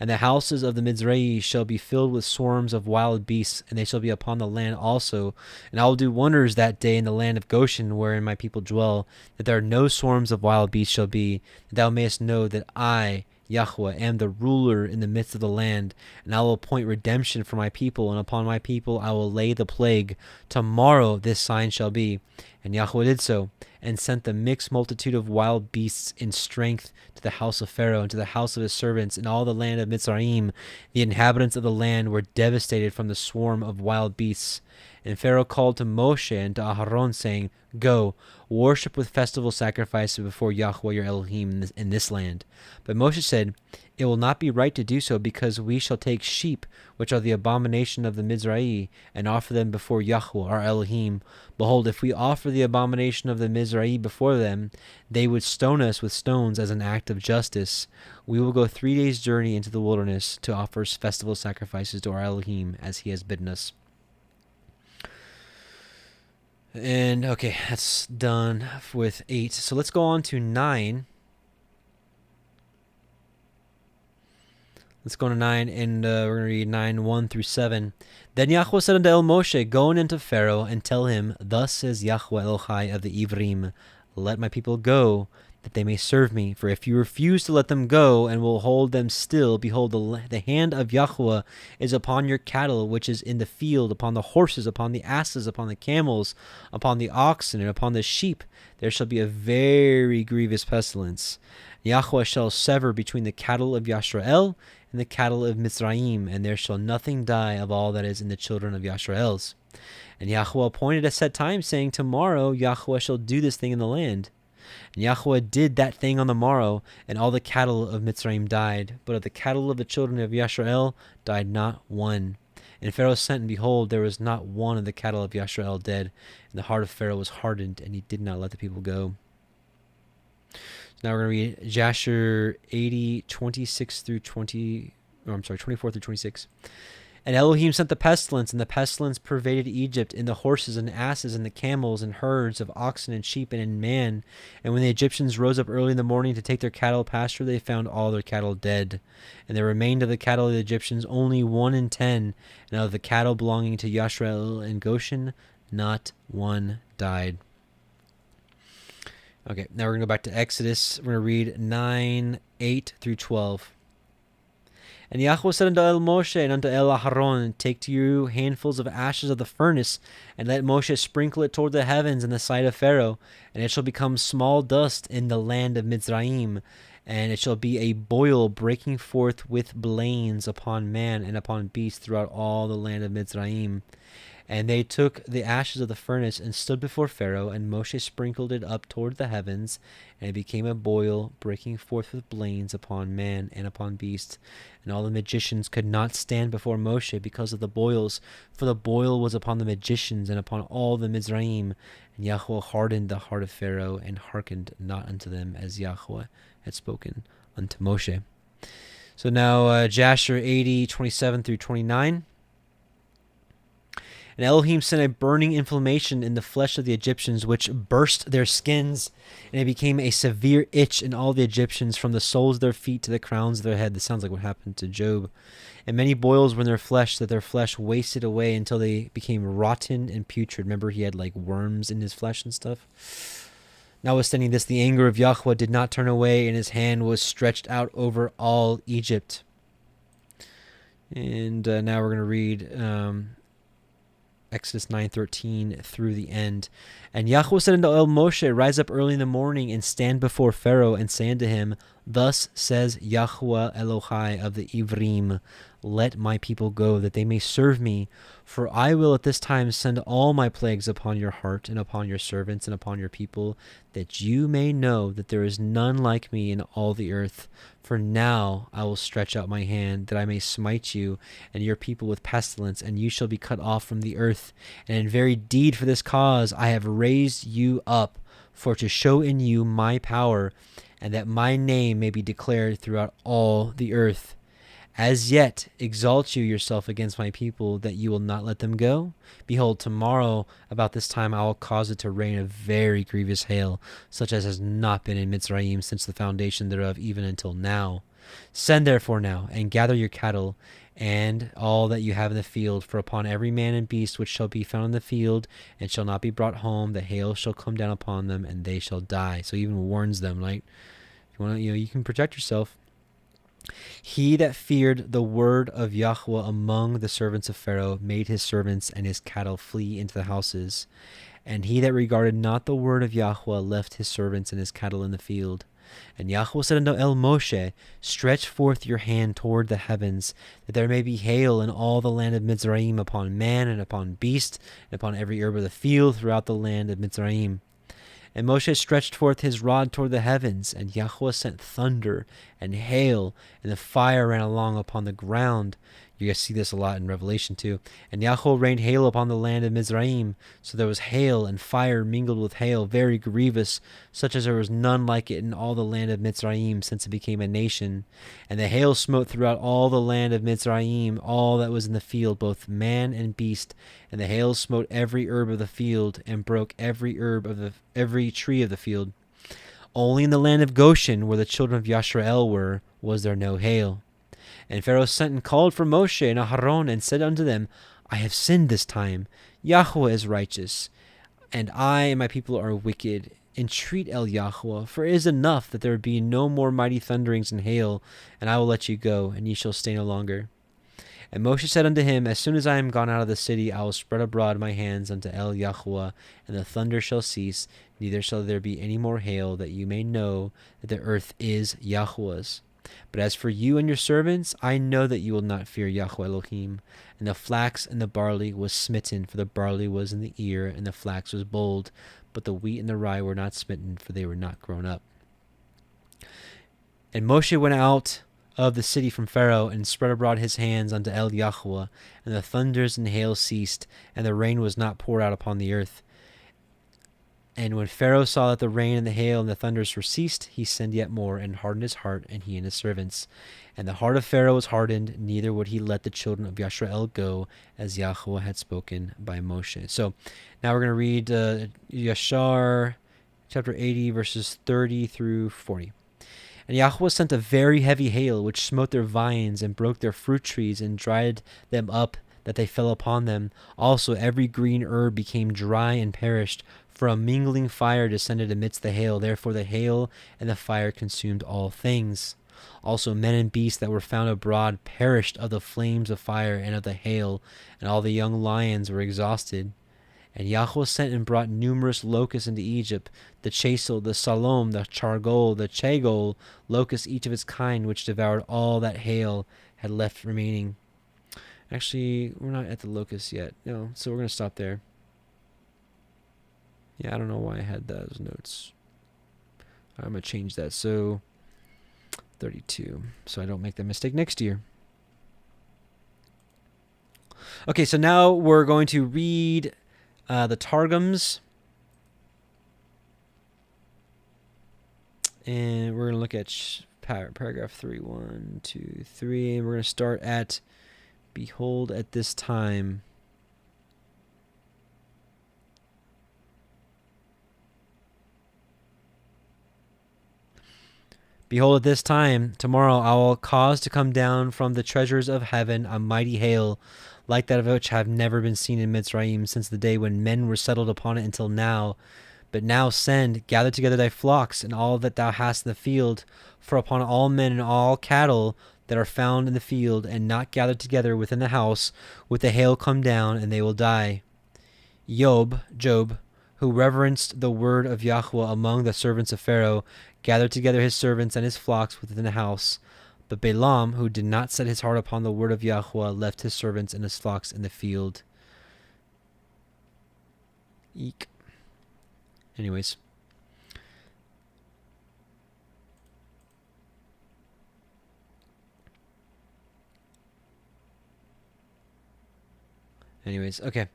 "And the houses of the Mizrahi shall be filled with swarms of wild beasts, and they shall be upon the land also. And I will do wonders that day in the land of Goshen, wherein my people dwell, that there are no swarms of wild beasts shall be, that thou mayest know that I, Yahuah, am the ruler in the midst of the land. And I will appoint redemption for my people, and upon my people I will lay the plague. Tomorrow this sign shall be." And Yahuah did so, and sent the mixed multitude of wild beasts in strength to the house of Pharaoh and to the house of his servants in all the land of Mitzrayim. The inhabitants of the land were devastated from the swarm of wild beasts. And Pharaoh called to Moshe and to Aharon, saying, "Go, worship with festival sacrifices before Yahuah your Elohim in this land." But Moshe said, "It will not be right to do so, because we shall take sheep, which are the abomination of the Mizrahi, and offer them before Yahuah our Elohim. Behold, if we offer the abomination of the Mizrahi before them, they would stone us with stones as an act of justice. We will go 3 days' journey into the wilderness to offer festival sacrifices to our Elohim, as he has bidden us." And okay, that's done with 8. So let's go on to 9. Let's go to 9, and we're going to read 9, 1 through 7. "Then Yahuah said unto El Moshe, Go unto Pharaoh, and tell him, Thus says Yahuah Elohai of the Ivrim, Let my people go, that they may serve me. For if you refuse to let them go, and will hold them still, behold, the hand of Yahuah is upon your cattle, which is in the field, upon the horses, upon the asses, upon the camels, upon the oxen, and upon the sheep. There shall be a very grievous pestilence. Yahuah shall sever between the cattle of Yashrael and the cattle of Mizraim, and there shall nothing die of all that is in the children of Yashrael's. And Yahuah appointed a set time, saying, Tomorrow Yahuah shall do this thing in the land. And Yahuah did that thing on the morrow, and all the cattle of Mitzrayim died. But of the cattle of the children of Yashrael died not one. And Pharaoh sent, and behold, there was not one of the cattle of Yashrael dead. And the heart of Pharaoh was hardened, and he did not let the people go. So now we're going to read Jasher 80, 26 through 20, or I'm sorry, 24 through 26. And Elohim sent the pestilence, and the pestilence pervaded Egypt, in the horses and asses and the camels and herds of oxen and sheep and in man. And when the Egyptians rose up early in the morning to take their cattle pasture, they found all their cattle dead. And there remained of the cattle of the Egyptians only 1 in 10, and of the cattle belonging to Yashrael and Goshen, not one died. Okay, now we're going to go back to Exodus. We're going to read 9, 8 through 12. And Yahuah said unto El Moshe and unto El Aharon, Take to you handfuls of ashes of the furnace, and let Moshe sprinkle it toward the heavens in the sight of Pharaoh, and it shall become small dust in the land of Mizraim, and it shall be a boil breaking forth with blains upon man and upon beast throughout all the land of Mizraim. And they took the ashes of the furnace and stood before Pharaoh, and Moshe sprinkled it up toward the heavens, and it became a boil, breaking forth with blains upon man and upon beast. And all the magicians could not stand before Moshe because of the boils, for the boil was upon the magicians and upon all the Mizraim. And Yahuah hardened the heart of Pharaoh, and hearkened not unto them, as Yahuah had spoken unto Moshe. So now Jasher 80, 27 through 29. And Elohim sent a burning inflammation in the flesh of the Egyptians, which burst their skins, and it became a severe itch in all the Egyptians, from the soles of their feet to the crowns of their head. This sounds like what happened to Job. And many boils were in their flesh, that their flesh wasted away until they became rotten and putrid. Remember, he had like worms in his flesh and stuff. Notwithstanding this, the anger of Yahuah did not turn away, and his hand was stretched out over all Egypt. And now we're going to read Exodus 9:13 through the end. And Yahuwah said unto Moshe, rise up early in the morning and stand before Pharaoh and say unto him, thus says Yahuwah Elohim of the Ivrim, let my people go, that they may serve me. For I will at this time send all my plagues upon your heart and upon your servants and upon your people, that you may know that there is none like me in all the earth. For now I will stretch out my hand, that I may smite you and your people with pestilence, and you shall be cut off from the earth. And in very deed for this cause I have raised you up, for to show in you my power, and that my name may be declared throughout all the earth. As yet exalt you yourself against my people, that you will not let them go? Behold, tomorrow about this time I will cause it to rain a very grievous hail, such as has not been in Mitzrayim since the foundation thereof, even until now. Send therefore now, and gather your cattle, and all that you have in the field, for upon every man and beast which shall be found in the field, and shall not be brought home, the hail shall come down upon them, and they shall die. So he even warns them, like, if you want to, you can protect yourself. He that feared the word of Yahuwah among the servants of Pharaoh made his servants and his cattle flee into the houses. And he that regarded not the word of Yahuwah left his servants and his cattle in the field. And Yahuwah said unto Moshe, stretch forth your hand toward the heavens, that there may be hail in all the land of Mitzrayim, upon man and upon beast, and upon every herb of the field throughout the land of Mitzrayim. And Moshe stretched forth his rod toward the heavens, and Yahuwah sent thunder and hail, and the fire ran along upon the ground. You guys see this a lot in Revelation too. And Yahuwah rained hail upon the land of Mizraim. So there was hail and fire mingled with hail, very grievous, such as there was none like it in all the land of Mizraim since it became a nation. And the hail smote throughout all the land of Mizraim, all that was in the field, both man and beast. And the hail smote every herb of the field, and broke every every tree of the field. Only in the land of Goshen, where the children of Yashrael were, was there no hail. And Pharaoh sent and called for Moshe and Aharon, and said unto them, I have sinned this time. Yahuwah is righteous, and I and my people are wicked. Entreat El Yahuwah, for it is enough that there be no more mighty thunderings and hail, and I will let you go, and ye shall stay no longer. And Moshe said unto him, As soon as I am gone out of the city, I will spread abroad my hands unto El Yahuwah, and the thunder shall cease, neither shall there be any more hail, that you may know that the earth is Yahuwah's. But as for you and your servants, I know that you will not fear Yahuah Elohim. And the flax and the barley was smitten, for the barley was in the ear, and the flax was bold. But the wheat and the rye were not smitten, for they were not grown up. And Moshe went out of the city from Pharaoh, and spread abroad his hands unto El Yahuwah, and the thunders and hail ceased, and the rain was not poured out upon the earth. And when Pharaoh saw that the rain and the hail and the thunders were ceased, he sinned yet more, and hardened his heart, and he and his servants. And the heart of Pharaoh was hardened, neither would he let the children of Yashrael go, as Yahuwah had spoken by Moshe. So now we're going to read Yashar chapter 80, verses 30 through 40. And Yahuwah sent a very heavy hail, which smote their vines, and broke their fruit trees, and dried them up, that they fell upon them. Also every green herb became dry and perished, for a mingling fire descended amidst the hail. Therefore the hail and the fire consumed all things. Also men and beasts that were found abroad perished of the flames of fire and of the hail, and all the young lions were exhausted. And Yahuwah sent and brought numerous locusts into Egypt, the chasel, the salom, the chargol, the chagol, locusts each of its kind, which devoured all that hail had left remaining. Actually, we're not at the locusts yet. No, so we're going to stop there. Yeah, I don't know why I had those notes. I'm going to change that. So 32, so I don't make that mistake next year. Okay, so now we're going to read the Targums. And we're going to look at paragraph 3, 1, 2, 3. And we're going to start at, Behold at this time. Behold, at this time, tomorrow, I will cause to come down from the treasures of heaven a mighty hail, like that of which have never been seen in Mitzrayim since the day when men were settled upon it until now. But now send, gather together thy flocks, and all that thou hast in the field, for upon all men and all cattle that are found in the field, and not gathered together within the house, with the hail come down, and they will die. Job, who reverenced the word of Yahuwah among the servants of Pharaoh, gathered together his servants and his flocks within the house. But Balaam, who did not set his heart upon the word of Yahuwah, left his servants and his flocks in the field. Eek. Anyways. Okay.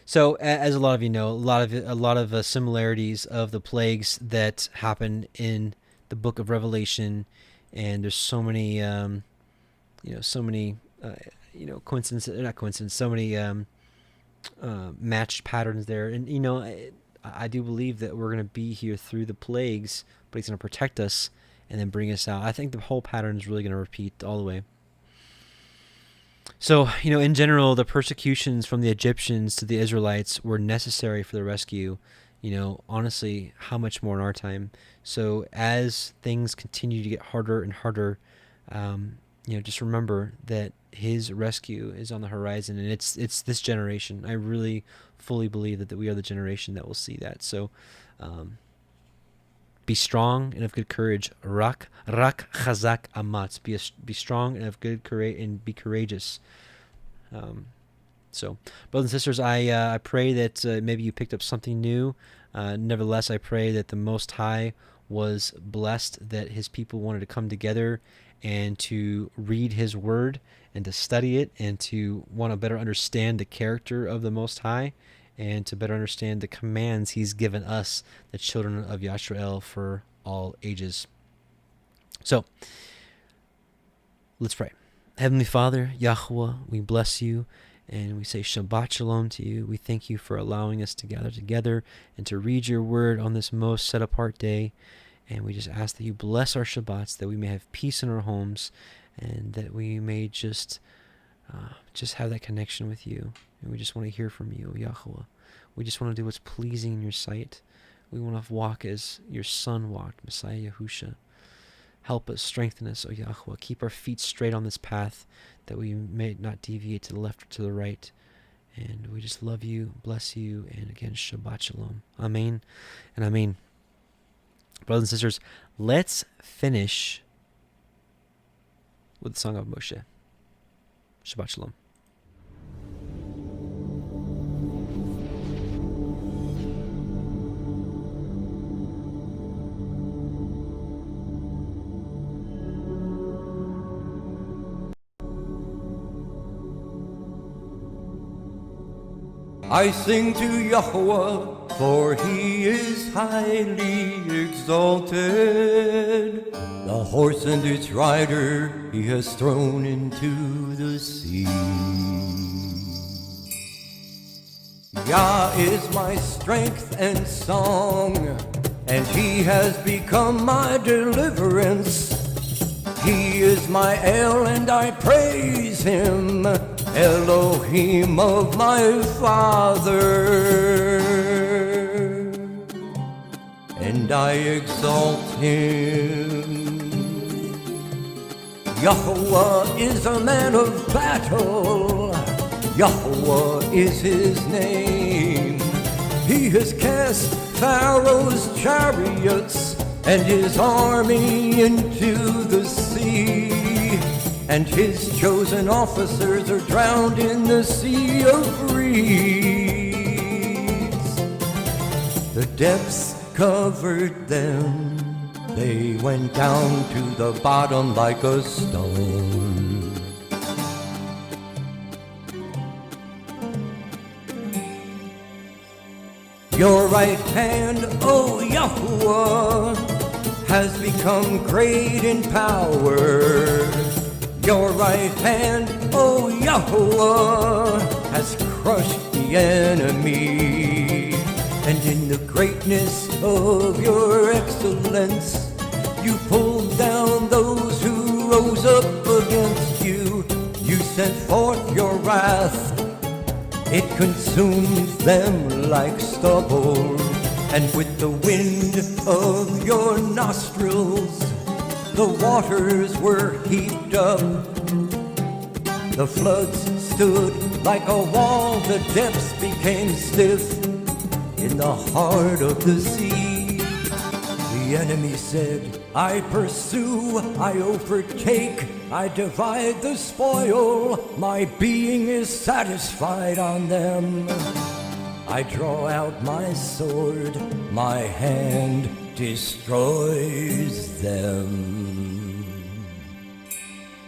So, as a lot of you know, a lot of similarities of the plagues that happen in the book of Revelation, and there's so many, coincidences, not coincidences, so many matched patterns there. And I do believe that we're going to be here through the plagues, but He's going to protect us and then bring us out. I think the whole pattern is really going to repeat all the way. So, in general, the persecutions from the Egyptians to the Israelites were necessary for the rescue. Honestly, how much more in our time? So as things continue to get harder and harder, just remember that His rescue is on the horizon, and it's this generation. I really fully believe that we are the generation that will see that. So, be strong and of good courage. Rak chazak amatz. Be strong and of good courage, and be courageous. So, brothers and sisters, I pray that maybe you picked up something new. Nevertheless, I pray that the Most High was blessed, that His people wanted to come together and to read His Word and to study it and to want to better understand the character of the Most High and to better understand the commands He's given us, the children of Yisrael, for all ages. So, let's pray. Heavenly Father, Yahuwah, we bless You and we say Shabbat Shalom to You. We thank You for allowing us to gather together and to read Your Word on this most set-apart day. And we just ask that You bless our Shabbats, that we may have peace in our homes, and that we may just have that connection with You. And we just want to hear from You, Yahuwah. We just want to do what's pleasing in Your sight. We want to walk as Your Son walked, Messiah Yahusha. Help us, strengthen us, O Yahuwah. Keep our feet straight on this path, that we may not deviate to the left or to the right. And we just love You, bless You, and again, Shabbat Shalom. Amen and Amen. Brothers and sisters, let's finish with the Song of Moshe. Shabbat Shalom. I sing to Yahuwah, for He is highly exalted. The horse and its rider He has thrown into the sea. Yah is my strength and song, and He has become my deliverance. He is my El, and I praise Him, Elohim of my father, and I exalt Him. Yahuwah is a man of battle, Yahuwah is His name. He has cast Pharaoh's chariots and his army into the sea, and His chosen officers are drowned in the sea of reeds. The depths covered them, they went down to the bottom like a stone. Your right hand, O Yahuwah, has become great in power. Your right hand, O Yahuwah, has crushed the enemy. And in the greatness of Your excellence, You pulled down those who rose up against You. You sent forth Your wrath, it consumed them like stubble. And with the wind of Your nostrils, the waters were heaped up. The floods stood like a wall, the depths became stiff in the heart of the sea. The enemy said, I pursue, I overtake, I divide the spoil, my being is satisfied on them. I draw out my sword, my hand destroys them.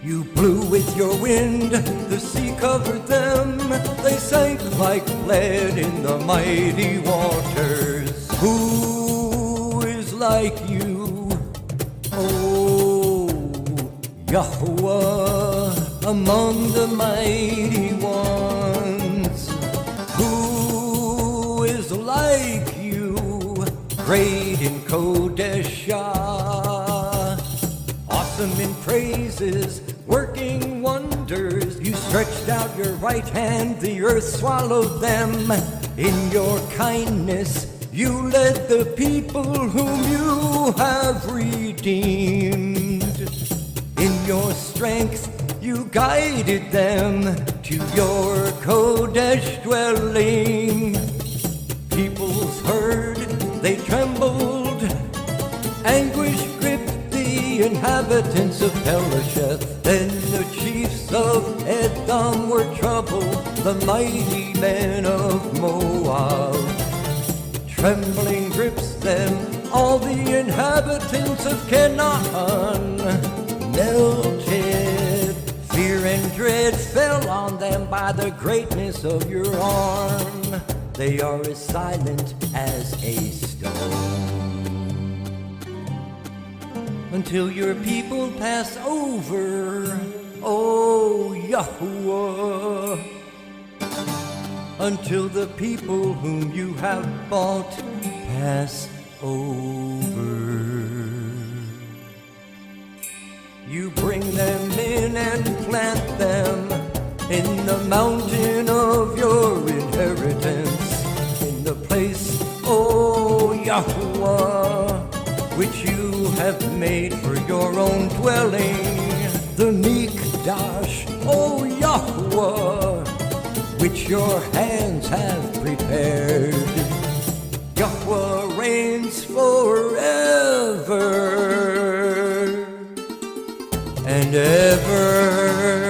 You blew with your wind, the sea covered them, they sank like lead in the mighty waters. Who is like you, O Yahuah, among the mighty ones? Who is like you, great in Kodeshah, awesome in praises, working wonders? You stretched out your right hand, the earth swallowed them. In your kindness, you led the people whom you have redeemed. In your strength, you guided them to your Kodesh dwelling. Peoples heard, they trembled, anguish gripped the inhabitants of Pelasheth. Then the chiefs of Edom were troubled, the mighty men of Moab. Trembling grips them, all the inhabitants of Canaan melted. Fear and dread fell on them by the greatness of your arm. They are as silent as a stone. Until your people pass over, O Yahuwah. Until the people whom you have bought pass over. You bring them in and plant them in the mountain of your inheritance, in the place, O Yahuwah, which you have made for your own dwelling, the Mikdash, O Yahuwah, which your hands have prepared. Yahuwah reigns forever and ever.